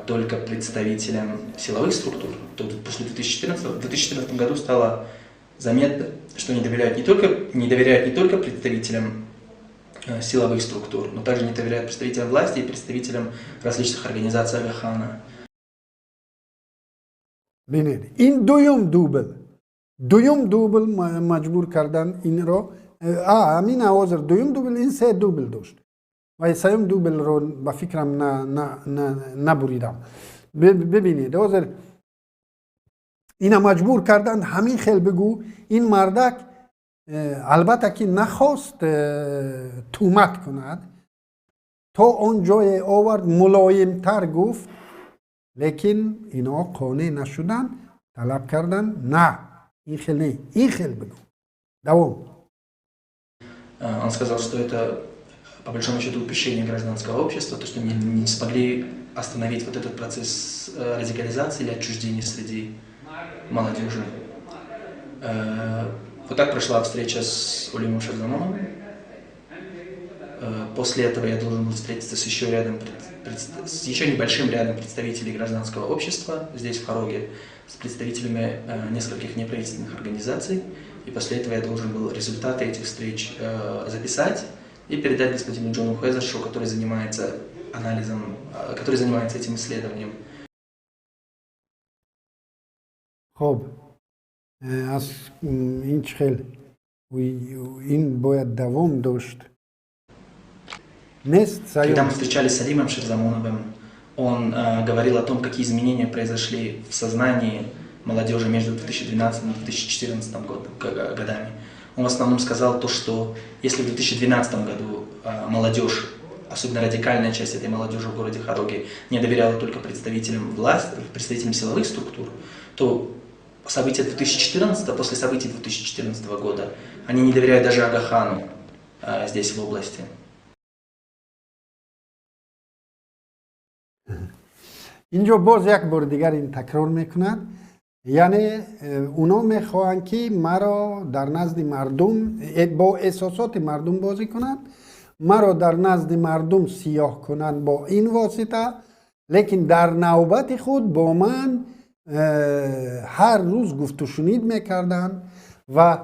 только представителям силовых структур, то после 2014 году стало заметно, что не доверяют не только представителям силовых структур, но также не доверяют представителям власти и представителям различных организаций Агахана. ببینید این دویم دوبل مجبور کردن این رو. همین آوازر دویم دوبل، این سه دوبل داشت و سیم دوبل رو به فکرم نبریدم. ببینید آوازر اینا مجبور کردن همین خیل بگو. این مردک البته که نخواست تومت کند، تا اونجای آورد ملایم تر گفت، لیکن اینا قانع نشدن، طلب کردن نه این خیل نه، این خیل بگو دوام. Он сказал, что это по большому счету упущение гражданского общества, то, что не смогли остановить вот этот процесс радикализации или отчуждения среди молодежи. Вот так прошла встреча с Алимом Шерзамоновым. После этого я должен был встретиться с еще небольшим рядом представителей гражданского общества здесь, в Хороге, с представителями нескольких неправительственных организаций. И после этого я должен был результаты этих встреч записать и передать господину Джону Хезершу, который занимается анализом, который занимается этим исследованием. خب از این خیلی این باید دوام داشت. Когда мы встречались с Алимом Шерзамоновым, он говорил о том, какие изменения произошли в сознании молодежи между 2012 и 2014 годами. Он в основном сказал то, что если в 2012 году молодежь, особенно радикальная часть этой молодежи в городе Хороге, не доверяла только представителям власти, представителям силовых структур, то события 2014, после событий 2014 года, они не доверяют даже Агахану здесь в области. اینجا باز یک بار دیگر این تکرار میکنند، یعنی اونا میخواهند که مرا در نزد مردم با احساسات مردم بازی کنند، مرا در نزد مردم سیاه کنند با این واسطه، لیکن در نوبت خود با من هر روز گفت و شنید میکردند و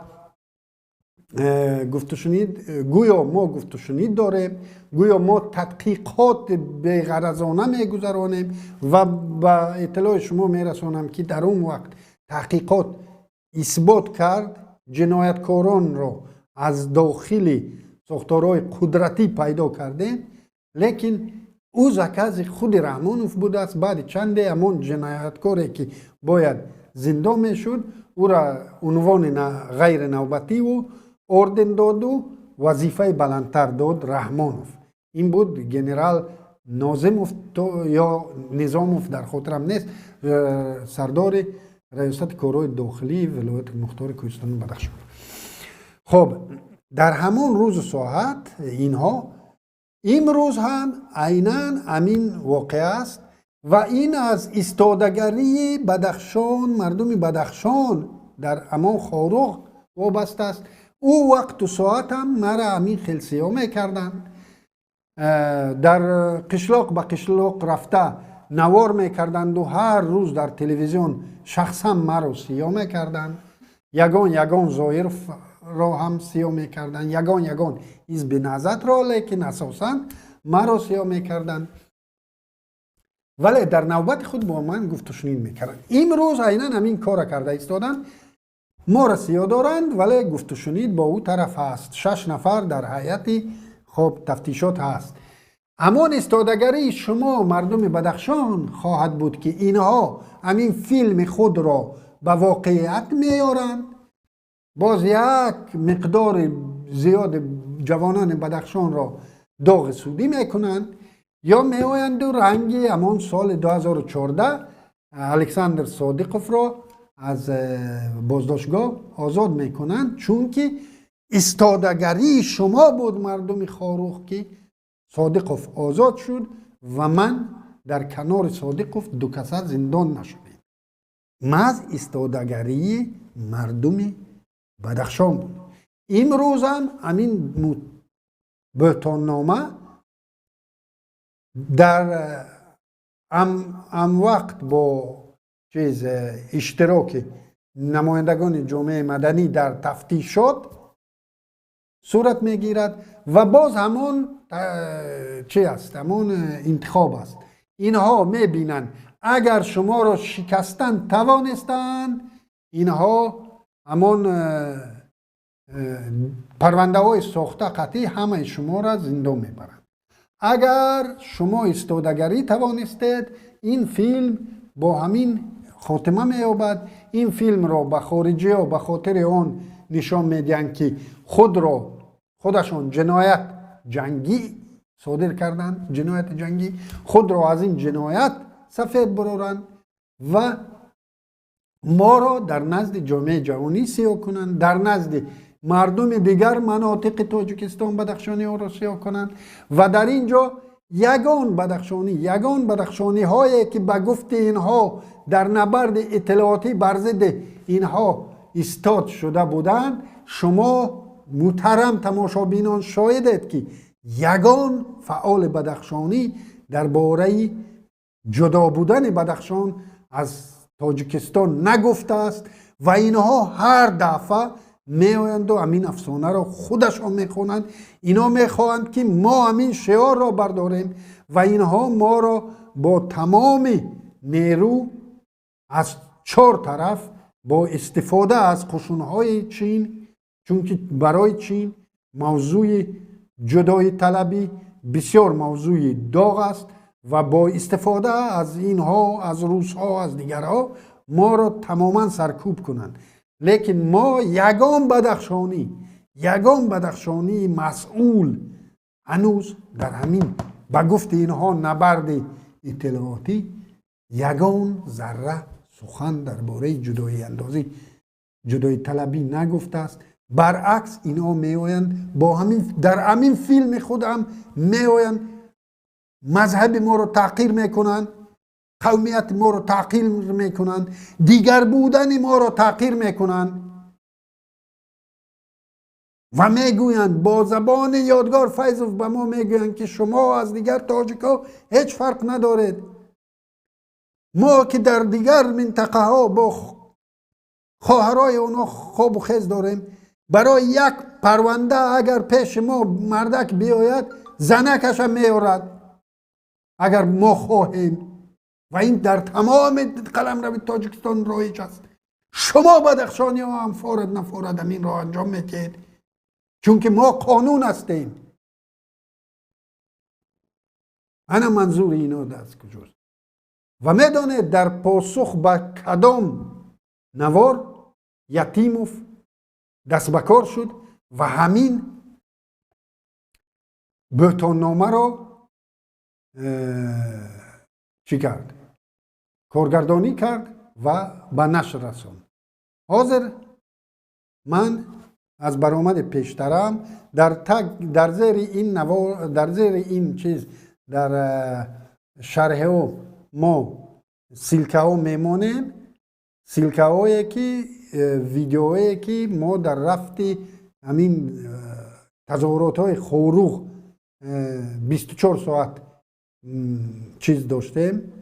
گفت و شنید، گویا ما گفت و شنید داریم، گویا ما تحقیقات بی‌غرضانه میگذرانیم و با اطلاع شما میرسانم که در اون وقت تحقیقات اثبات کرد جنایتکاران را از داخل ساختارهای قدرتی پیدا کردیم، لیکن او زکاز خود رحمانوف بوده است. بعد چند همون جنایتکاری که باید زنده میشد او را عنوان غیر نوبتی و اردن داد و وظیفه بلندتر داد رحمانوف. این بود جنرال ناظموف یا نظاموف، در خاطرم نیست، سردار ریاست کارهای داخلی ولایت مختار کوهستان بدخشان. خب در همون روز ساعت اینها امروز هم عیناً همین واقع است و این از ایستادگری بدخشان، مردم بدخشان در همان خاروق وابسته است. او وقت و ساعت هم مرا همین خلسیا میکردن، در قشلاق به قشلاق رفته نوار میکردند و هر روز در تلویزیون شخصا مرا سیا میکردند، یگان ظاهر را هم سیا میکردند، یگان حزب نهضت را، لیکن اساسا مرا سیا میکردند، ولی در نوبت خود با من گفت و شنید میکردند. امروز عیناً همین کار کرده ایستادن، ما را سیا دارند ولی گفت و شنید با او طرف هست. 6 نفر در هیئت خب تفتیشات هست. اما ایستادگری شما مردم بدخشان خواهد بود که اینها همین فیلم خود را به واقعیت میارند، باز یک مقدار زیاد جوانان بدخشان را داغ سودی میکنند، یا میآیند و رنگ همان سال 2014 الکساندر صادقوف را از بازداشتگاه آزاد میکنند، چون که ایستادگری شما بود مردم خاروق که صادقوف آزاد شد و من در کنار صادقوف 2 کسه زندان نشدیم. محض ایستادگری مردم بدخشان بود. امروز هم همین بهتان نامه در ام وقت با اشتراک نمایندگان جامعه مدنی در تفتیشات صورت میگیرد و باز همون همون انتخاب است. اینها میبینند اگر شما را شکستن توانستند، اینها همون پرونده های ساخته قطعی همه شما را زندان میبرند. اگر شما ایستادگری توانستید، این فیلم با همین خاتمه مییابد. این فیلم را به خارجی ها به خاطر آن نشان میدهند که خودشان جنایت جنگی صادر کردند، جنایت جنگی خود را از این جنایت سفید برارند و ما را در نزد جامعه جهانی سیاه کنند، در نزد مردم دیگر مناطق تاجیکستان بدخشانی ها را سیاه کنند و در اینجا یگان بدخشانی هایی که به گفت اینها در نبرد اطلاعاتی بر ضد اینها ایستاد شده بودند، شما محترم تماشابینان شاهدید که یگان فعال بدخشانی درباره جدا بودن بدخشان از تاجیکستان نگفته است و اینها هر دفعه میآیند و همین افسانه را خودشان میخوانند. اینا میخواهند که ما همین شعار را برداریم و اینها ما را با تمام نیرو از 4 طرف با استفاده از قشونهای چین، چون که برای چین موضوع جدای طلبی بسیار موضوع داغ است و با استفاده از اینها، از روسها، از دیگرها ما را تماما سرکوب کنند. لیکن ما یگان بدخشانی مسئول هنوز در همین به گفت اینها نبرد اطلاعاتی یگان ذره سخن درباره جدایی اندازی جدایی طلبی نگفته است. برعکس اینا میآیند با همین در همین فیلم خود هم میآیند مذهب ما رو تحقیر میکنند، قومیت ما رو تحقیر میکنند، دیگر بودن ما رو تحقیر میکنند و میگویند با زبان یادگار فیضوف به ما میگویند که شما از دیگر تاجیکا هیچ فرق ندارید. ما که در دیگر منطقه ها با خواهرای اونا خواب و خیز داریم، برای یک پرونده اگر پیش ما مردک بیاید زنکش هم میارد اگر ما خواهیم و این در تمام قلمرو تاجیکستان رایج است. شما بدخشانی ها هم فارد نفارد همین را انجام میدید چون که ما قانون هستیم. انا منظور اینا دست کجاست و میدانید در پاسخ به کدام نوار یتیموف دست بکار شد و همین بهتان نامه را چی کرد؟ کارگردانی کرد و به نشر رساند. حاضر من از برآمد پیشترم در زیر این نوار در زیر این چیز در شرح ها ما سیلکه ها میمانیم، سیلکه هایی که ویدیوهایی که ما در رفتی همین تظاهرات های خوروغ 24 ساعت چیز داشتیم،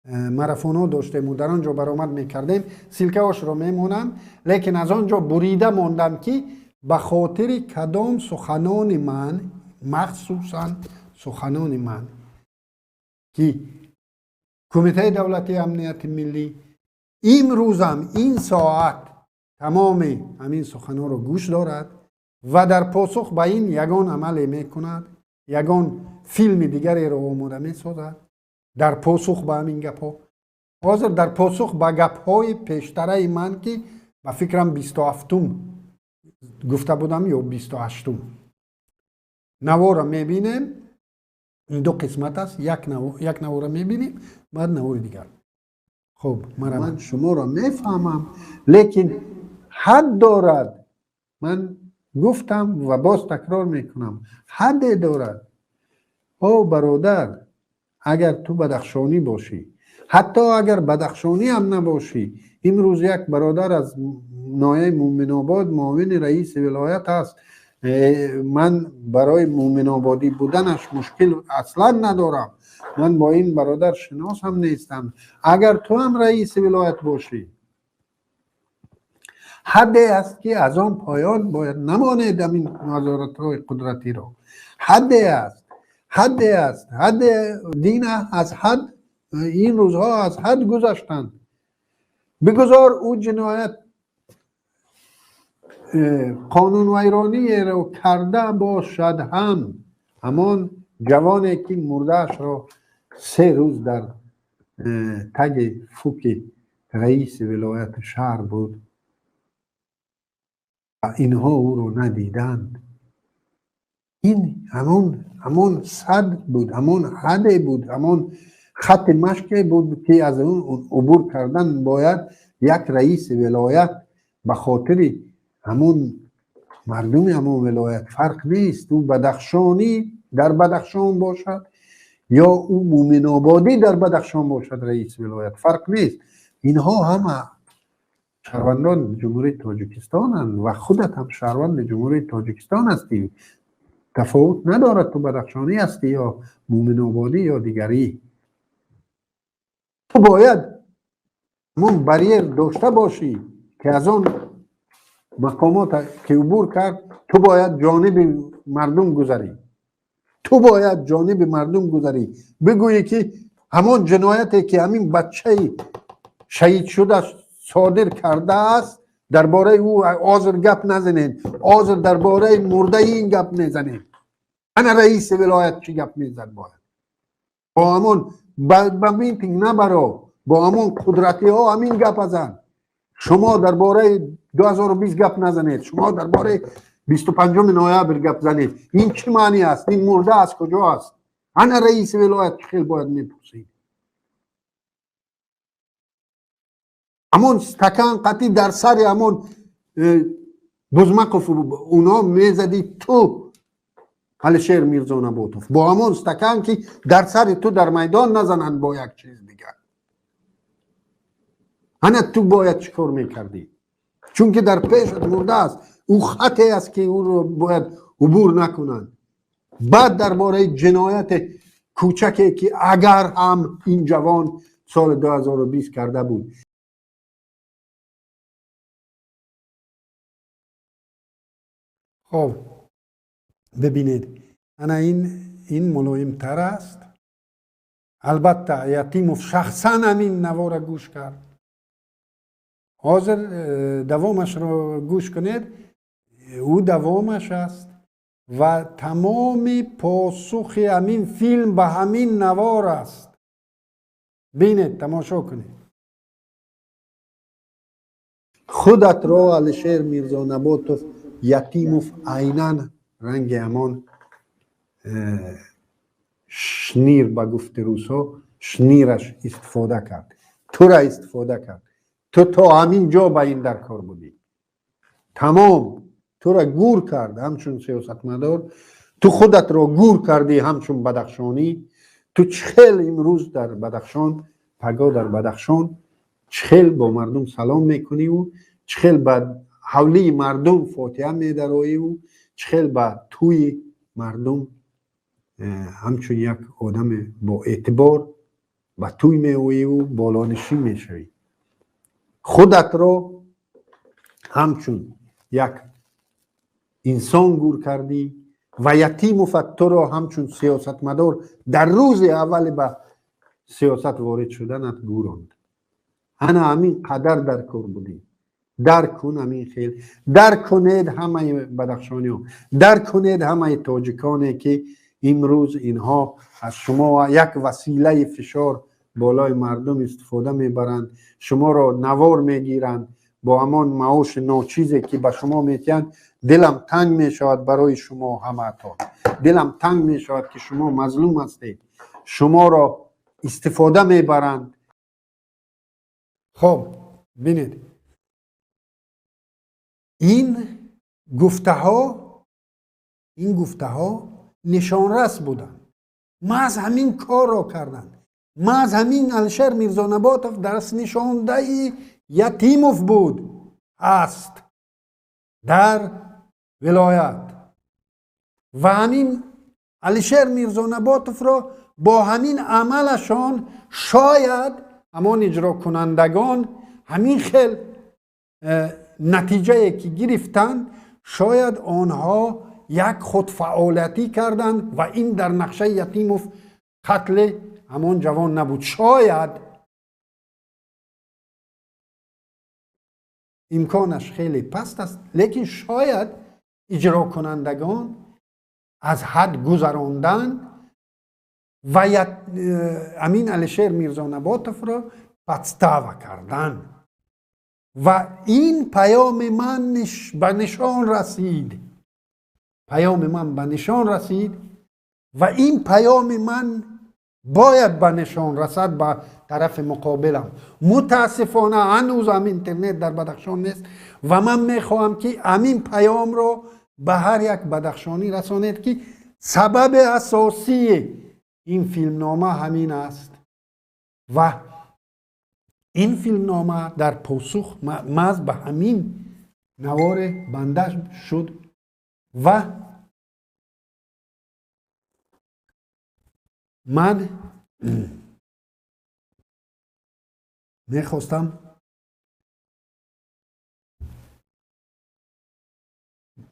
مارافون ها داشتیم و در آنجا برآمد میکردیم، سیلکه هاش رو میمونم. لیکن از آنجا بریده موندم که به خاطر کدام سخنان من، مخصوصا سخنان من که کمیته دولتی امنیت ملی امروزم این ساعت تمام همین سخنان رو گوش دارد و در پاسخ به این یگان عمل میکند، یگان فیلم دیگری رو آماده میسازد در پاسخ به همین گپ ها. حاضر در پاسخ به گپ های پیشتره من که به فکرم 27م گفته بودم یا 28م نوار رو میبینیم. این دو قسمت است، یک نوار رو میبینیم بعد نوار دیگر. خب من شما را میفهمم لیکن حد دارد. من گفتم و باز تکرار میکنم حد دارد. او برادر اگر تو بدخشانی باشی، حتی اگر بدخشانی هم نباشی، امروز یک برادر از ناحیه مومن آباد معاون رئیس ولایت است، من برای مومن آبادی بودنش مشکل اصلا ندارم، من با این برادر شناس هم نیستم. اگر تو هم رئیس ولایت باشی حدی است که از آن پایان باید نماند این نظارت های قدرتی را. حدی است، حدی است، حد دین از حد این روزها از حد گذشتند. بگذار او جنایت قانون ویرانی رو کرده باشد هم همان جوانی که مردهش را 3 روز در تگ فوک رئیس ولایت شهر بود و اینها او رو ندیدند. این همون صد بود، همون حد بود، همون خط مشک بود که از اون عبور کردن باید یک رئیس ولایت به خاطر همون مردم همون ولایت فرق نیست. او بدخشانی در بدخشان باشد یا او مومن آبادی در بدخشان باشد رئیس ولایت فرق نیست. اینها همه شهروندان جمهوری تاجیکستانند و خودت هم شهروند جمهوری تاجیکستان هستی. تفاوت ندارد تو بدخشانی هستی یا مومن آبادی یا دیگری. تو باید همون بریر داشته باشی که از اون مقامات که عبور کرد تو باید جانب مردم گذاری. تو باید جانب مردم گذاری. بگویی که همون جنایتی که همین بچه شهید شده صادر کرده است درباره او آزر گپ نزنید. آزر درباره مرده این گپ میزنید. انا رئیس ولایت چی گپ میزد باید با همون با میتینگ نبرو، با همون قدرتی ها همین گپ ازن. شما درباره 2020 گپ نزنید، شما درباره 25 نوامبر گپ زنید. این چه معنی است؟ این مرده از کجا است؟ انا رئیس ولایت خیلی باید میپرسید. همون استکان قطعی در سر همون بزمقف اونا میزدی تو الشیر میرزا نباتوف با همون استکان که در سر تو در میدان نزنن با یک چیز دیگر. هنه تو باید چکار میکردی؟ چون که در پیشت مرده است، او خطی است که او رو باید عبور نکنن. بعد درباره جنایت کوچکی که اگر هم این جوان سال 2020 کرده بود. خب ببینید انا این ملایم تر است. البته یتیموف شخصا همین نوار گوش کرد. حاضر دوامش رو گوش کنید. او دوامش است و تمام پاسخ همین فیلم به همین نوار است. بینید تماشا کنید. خودت را الشیر میرزا نباتوف یتیموف عیناً رنگ همان شنیر به گفت روسا شنیرش استفاده کرد. تو را استفاده کرد. تو تا همین جا به این در کار بودی. تمام تو را گور کرد همچون سیاستمدار. تو خودت را گور کردی همچون بدخشانی. تو چخیل امروز در بدخشان پگاه در بدخشان چخیل با مردم سلام میکنی و چخیل به حولی مردم فاتحه میدرایی و چخیل به توی مردم همچون یک آدم با اعتبار به توی میوی و بالانشین میشوی. خودت را همچون یک انسان گور کردی و یتیم و فتو را همچون سیاستمدار در روز اول به سیاست وارد شدنت گوراند. انا همین قدر در کار بودی. درک کن همین خیل. درک کنید همه بدخشانی ها. درک کنید همه تاجیکانی که امروز اینها از شما یک وسیله فشار بالای مردم استفاده میبرند. شما را نوار میگیرند با همان معاش ناچیزی که به شما میتین. دلم تنگ میشود برای شما همه تا. دلم تنگ میشود که شما مظلوم هستید. شما را استفاده میبرند. خب بینید این گفته ها نشانرس بودن. محض همین کار را کردن. محض همین الشیر میرزا نباتوف درست نشانده یتیموف بود است در ولایت و همین الشیر میرزا نباتوف را با همین عملشان شاید همان اجرا کنندگان همین خیل نتیجه که گرفتن شاید آنها یک خودفعالیتی کردند و این در نقشه یتیموف قتل همان جوان نبود. شاید امکانش خیلی پست است لیکن شاید اجرا کنندگان از حد گذراندن و امین الشیر میرزا نباتوف را پادستاوا کردن و این پیام من به نشان رسید. پیام من به نشان رسید و این پیام من باید به نشان رسد به طرف مقابلم. متاسفانه هنوز هم اینترنت در بدخشان نیست و من میخواهم که همین پیام رو به هر یک بدخشانی رسانید که سبب اساسی این فیلمنامه همین است و این فیلمنامه در پاسخ محض به همین نوار بنده شد و من میخواستم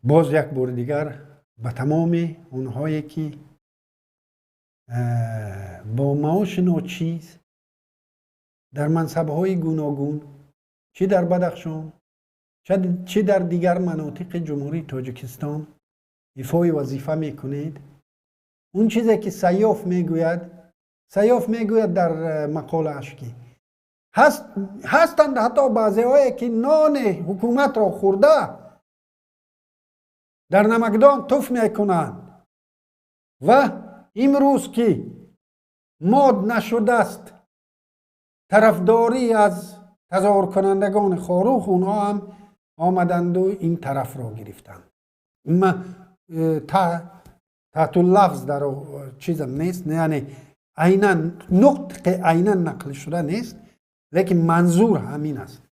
باز یک بار دیگر به تمام اونهایی که با معاش ناچیز در منصب‌های گوناگون چه در بدخشان چه در دیگر مناطق جمهوری تاجیکستان ایفای وظیفه میکنید. اون چیزی که سیاف میگوید در مقاله‌اش که هستند حتی بعضی هایی که نان حکومت را خورده در نمکدان تف میکنند و امروز که ماد نشده است تظاهر کنندگان خاروخ اونها هم آمدند و این طرف را گرفتند. تحت اللفظ در چیزم نیست، یعنی عیناً نطق عیناً نقل شده نیست، لیکن منظور همین است.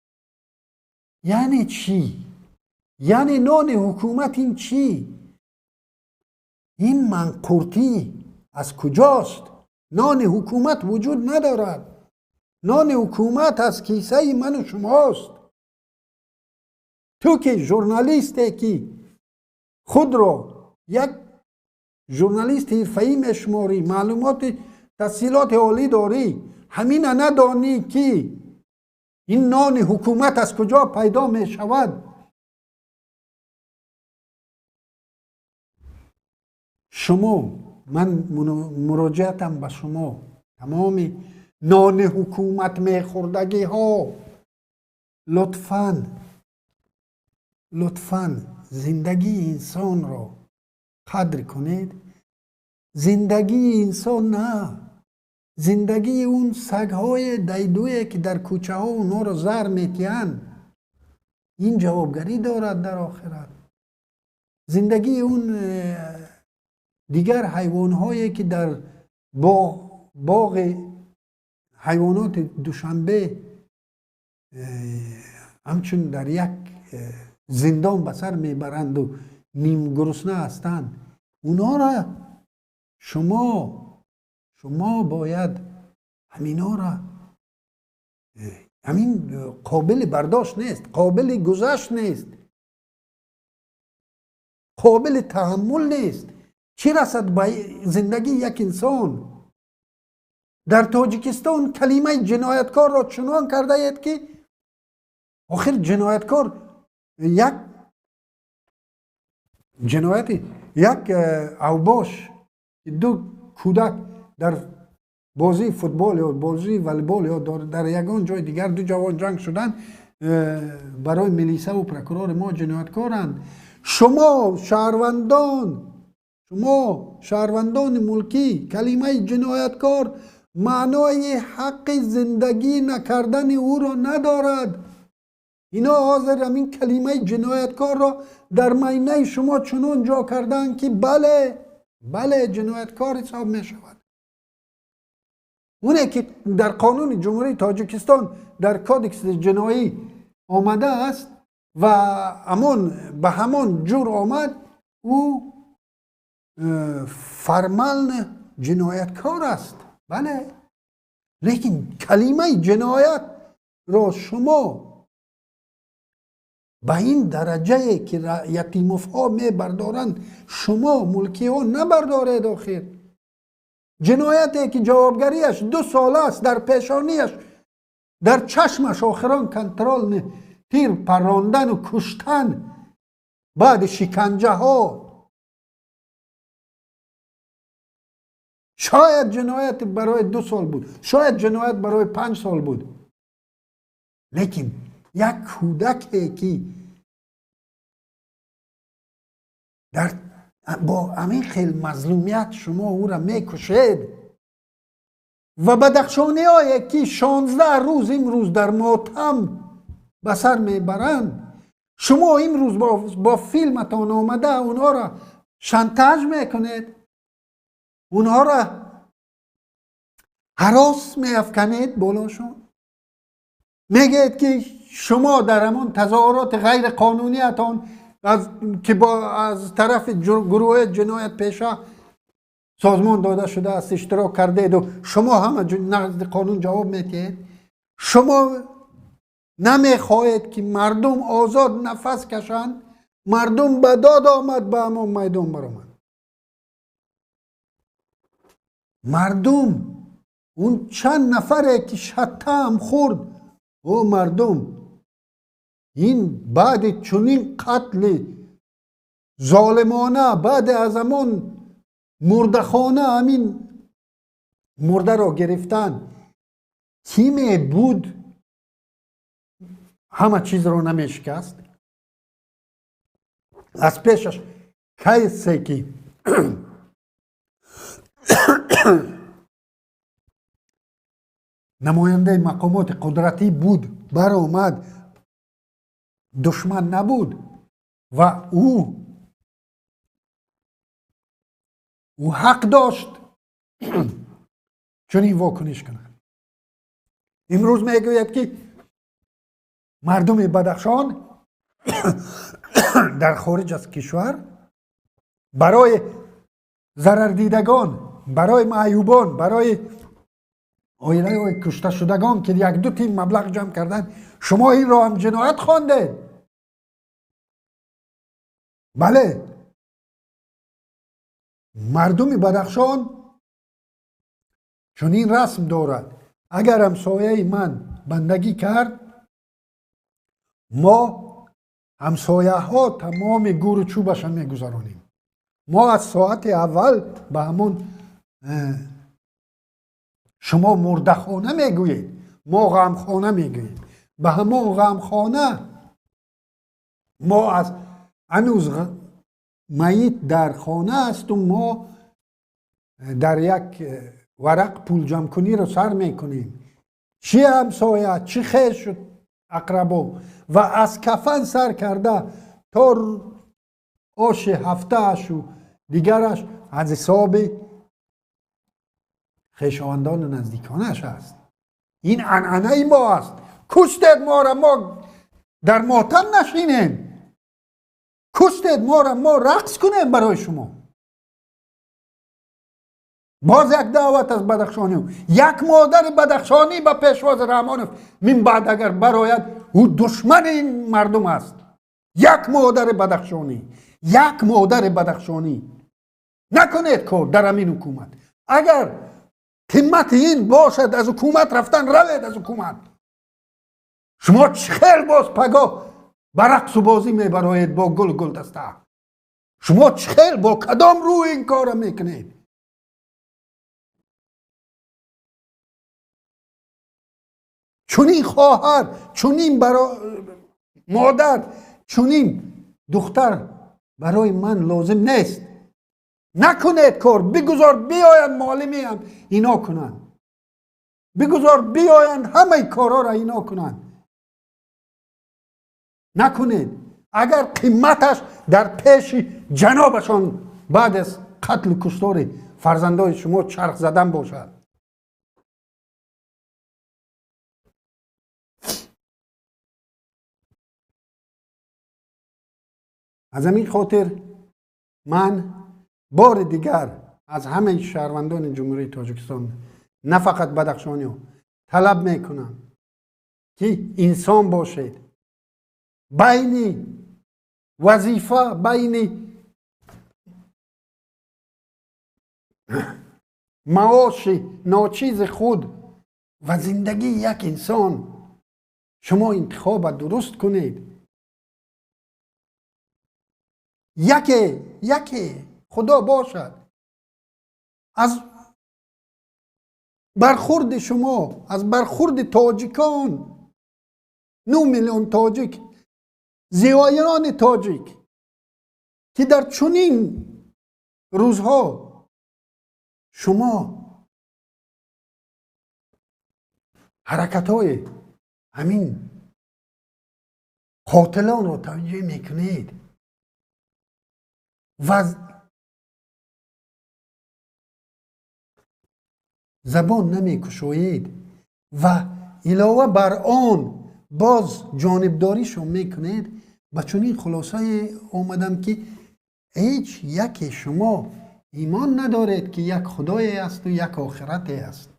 یعنی چی؟ یعنی نان حکومت این چی؟ این منقورتی از کجاست؟ نان حکومت وجود ندارد. نان حکومت از کیسه من و شماست. تو که ژورنالیستی که خود را یک ژورنالیست حرفه‌ای میشماری، معلومات تحصیلات عالی داری، همین ندانی که این نان حکومت از کجا پیدا می شود؟ شما، من مراجعتم به شما، تمام نان حکومت میخوردگی ها، لطفاً زندگی انسان را قدر کنید. زندگی انسان نه، زندگی اون سگهای دیدویی که در کوچه ها اونا رو زر میتین، این جوابگری دارد در آخرت. زندگی اون دیگر حیوان هایی که در باغ حیوانات دوشنبه همچون در یک زندان به سر میبرند و نیم گرسنه هستند، اونا را شما باید همینا را، همین قابل برداشت نیست، قابل گذشت نیست، قابل تحمل نیست. چی رسد به زندگی یک انسان؟ در تاجیکستان کلمه جنایتکار را چنان کرده اید که آخر جنایتکار یک اوباش، دو کودک در بازی فوتبال یا بازی والیبال یا در یگان جای دیگر دو جوان جنگ شدن، برای ملیسه و پروکورور ما جنایتکارند. شما شهروندان ملکی، کلمه جنایتکار معنای حق زندگی نکردن او را ندارد. اینا حاضر همین کلمه جنایتکار را در معینه شما چنان جا کردن که بله جنایتکار حساب می شود. اونه که در قانون جمهوری تاجیکستان در کادکس جنایی آمده است و به همان جور آمد، او فرمال جنایتکار است. بله، لیکن کلمه جنایت را شما به این درجه که یتیم‌ها میبردارند، شما ملکی ها نبردارید. آخر جنایتی که جوابگریش 2 سال است، در پیشانیش در چشمش آخران کنترل تیر پراندن و کشتن، بعد شکنجه ها. شاید جنایت برای 2 سال بود، شاید جنایت برای 5 سال بود، لیکن یک کودکی که با همین خیلی مظلومیت شما او را میکشید و بدخشانی هایی که 16 روز امروز در ماتم به سر میبرند، شما امروز با فیلمتان آمده اونها را شانتاژ میکنید، اونها را هراس میافکنید بالاشون، میگید که شما در همون تظاهرات غیر قانونیتان که از طرف گروه جنایت پیشه سازمان داده شده است اشتراک کردید و شما هم نقض قانون جواب میدید. شما نمیخواهید که مردم آزاد نفس کشند. مردم به داد آمد، به همون میدان برآمد. مردم اون چند نفره که شتم خورد، او مردم این بعد چنین قتل ظالمانه، بعد از همون مردخانه همین مرده را گرفتن، کی بود همه چیز را نمیشکست؟ از پیشش کسی که نماینده مقامات قدرتی بود، بر اومد، دشمن نبود و او حق داشت چنین واکنش کنند. امروز میگوید که مردم بدخشان در خارج از کشور برای ضرر دیدگان، برای معیوبان، برای عائله کشته شدگان که یک دو تیم مبلغ جمع کردن، شما این را هم جنایت خوانده. بله، مردم بدخشان چون این رسم دارد اگر همسایه من بندگی کرد، ما همسایه ها تمام گور و چوبش هم میگذارونیم. ما از ساعت اول به همون شما مردخانه میگویید، ما غمخانه میگوییم، به همون غمخانه ما از هنوز میت در خانه است و ما در یک ورق پول جمع کنی رو سر میکنیم. چی همسایه، چی خیر شد اقربا و از کفن سر کرده تا آش هفتهش و دیگرش از حساب خویشاوندان و نزدیکانش است. این عنعنه ما است. کشتید ما را، ما در ماتم نشینیم. کشتید ما را، ما رقص کنیم برای شما. باز یک دعوت از بدخشانی، یک مادر بدخشانی به پیشواز رحمانов من بعد اگر براید، او دشمن این مردم است. یک مادر بدخشانی، یک مادر بدخشانی. نکنید کار در همین حکومت. اگر همت این باشد از حکومت رفتن، روید از حکومت. شما چخیل باز پگاه برقص و بازی میبراید با گل دسته. شما چخیل با کدام روی این کار میکنید؟ چونین خواهر، چونین مادر، چونین دختر برای من لازم نیست. نکنید کار، بگذار بیاین معلمی هم اینا کنن، بگذار بیاین همه کارا را اینا کنن. نکنید. اگر قیمتش در پیش جنابشان بعد از قتل و کشتار فرزندای شما چرخ زدن باشد. از همین خاطر من بار دیگر از همه شهروندان جمهوری تاجیکستان، نه فقط بدخشانی ها، طلب میکنم که انسان باشید. بین وظیفه، بین معاش ناچیز خود و زندگی یک انسان شما انتخاب درست کنید. یکی خدا باشد. از برخورد شما، از برخورد تاجیکان، 9 میلیون تاجیک، زیایران تاجیک که در چنین روزها شما حرکت‌های همین قاتلان را توجیه میکنید و زبان نمیکشوید و علاوه بر آن باز جانبداری شما میکنید. با چنین خلاصه اومدم که هیچ یک شما ایمان ندارید که یک خدای است و یک آخرت است.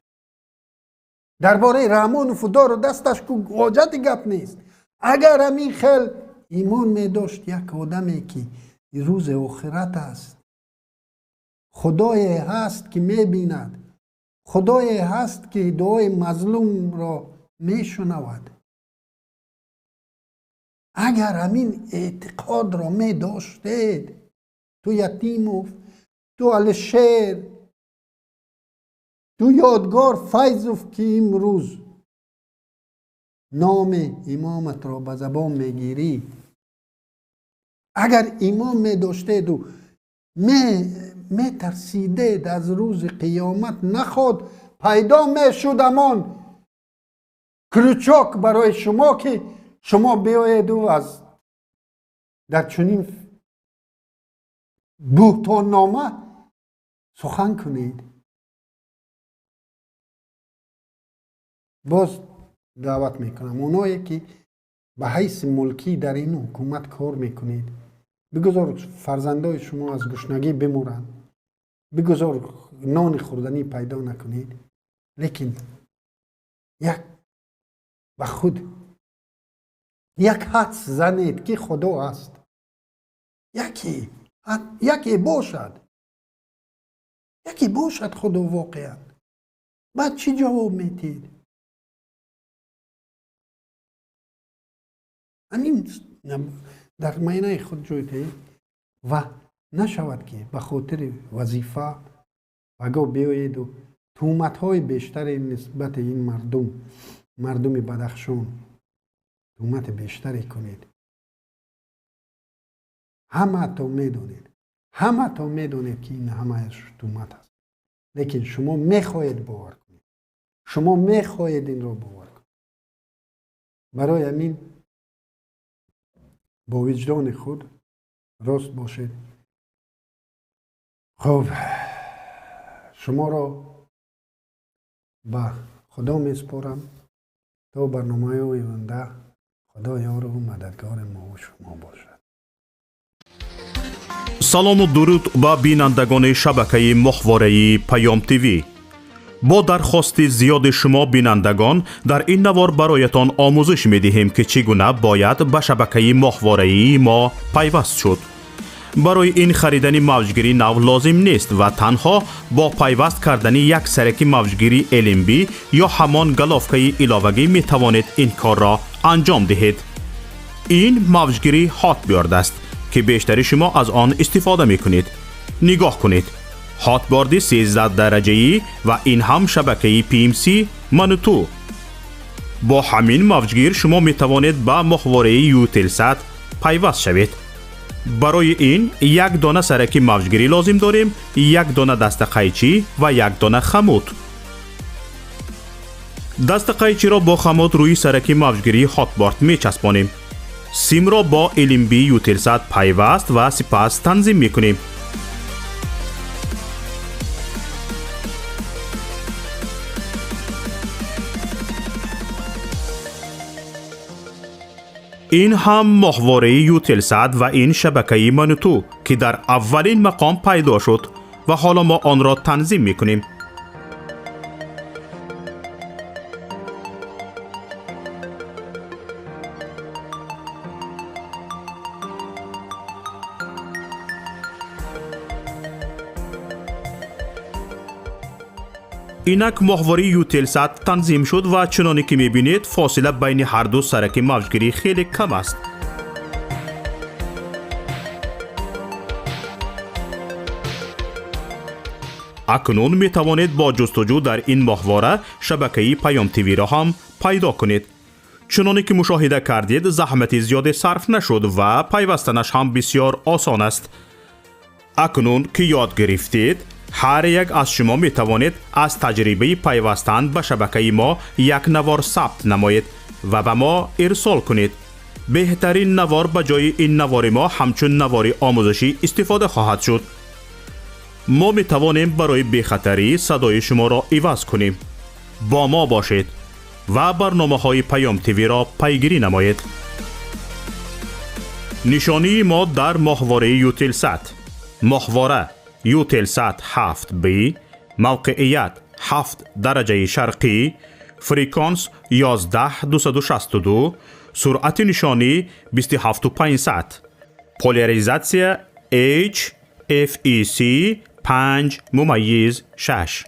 درباره رحمان و خدا و دستش کو حاجت گپ نیست. اگر همین خیل ایمان می داشت یک آدمی که روز آخرت است، خدای هست که می بیند، خدای هست که دعای مظلوم را می شنود، اگر همین اعتقاد را می داشتید، تو یتیموف، تو الشیر، تو یادگار فیضوف که امروز نام امامت را به زبان میگیری، اگر ایمان می داشتید و می ترسیدید از روز قیامت نخود پیدا می شد امان крючок برای شما که شما بیایید و از در چنین بهتان نامه سخن کنید. باز دعوت میکنم اونایی که به حیث ملکی در این حکومت کار میکنید، بگذار فرزندای شما از گشنگی بمورن، بگذار نان خوردنی پیدا نکنید، لیکن یک به خود یک حدس زنید که خدا است. یکی باشد خدا واقعا. بعد چی جواب میدید؟ این در معنی خود جویده و نشود که به خاطر وظیفه اگه بیایید و تهمت های بیشتری نسبت این مردم بدخشان تهمت بیشتری کنید. همه تا میدونید که این همهش تهمت است، لیکن شما میخواهید باور کنید، شما میخواهید این رو باور کنید. برای همین با وجدان خود راست باشید. خب شما را به خدا میسپارم تا برنامه آینده خدا یار و مددگار ما و شما باشد. سلام و درود با بینندگان شبکه ماهواره پیام تیوی. با درخواست زیاد شما بینندگان در این نوار برایتان آموزش می‌دهیم که چگونه باید به شبکه ماهواره ما پیوست شد. برای این خریدن موجگیری نو لازم نیست و تنها با پیوست کردن یک سرک موجگیری LMB یا همان گلافکه علاوگی می توانید این کار را انجام دهید. این موجگیری هاتبیارد است که بیشتری شما از آن استفاده می کنید. نگاه کنید. هاتبیارد 13 درجه‌ای و این هم شبکه PMC منوتو. با همین موجگیر شما می توانید به ماهواره یوتلسات پیوست شوید. برای این یک دانه سرک موجگیری لازم داریم، یک دانه دست قیچی و یک دانه خمود. دست قیچی را با خمود روی سرک موجگیری هاتبیارد می چسبانیم. سیم را با LMB یوتلسات پیوست و سپس تنظیم می کنیم. این هم ماهواره یوتلسات و این شبکه منوتو که در اولین مقام پیدا شد و حالا ما آن را تنظیم می کنیم. اینک ماهواره یوتلسات تنظیم شد و چنانی که میبینید فاصله بین هر دو سرک موجگیری خیلی کم است. اکنون میتوانید با جستجو در این ماهواره شبکه پیام تیوی را هم پیدا کنید. چنانی که مشاهده کردید زحمت زیاد صرف نشد و پیوستنش هم بسیار آسان است. اکنون که یاد گرفتید هر یک از شما می توانید از تجربه پیوستن به شبکه ما یک نوار ثبت نمایید و به ما ارسال کنید. بهترین نوار به جای این نوار ما همچون نوار آموزشی استفاده خواهد شد. ما می توانیم برای بی‌خطری صدای شما را عوض کنیم. با ما باشید و برنامه های پیام تیوی را پیگیری نمایید. نشانی ما در ماهواره یوتلسات. ماهواره یوتلسات 7B، موقعیت 7 درجه شرقی، فریکانس 11262، سرعت نشانی 27500، پولاریزاسیا HFEC 5:6.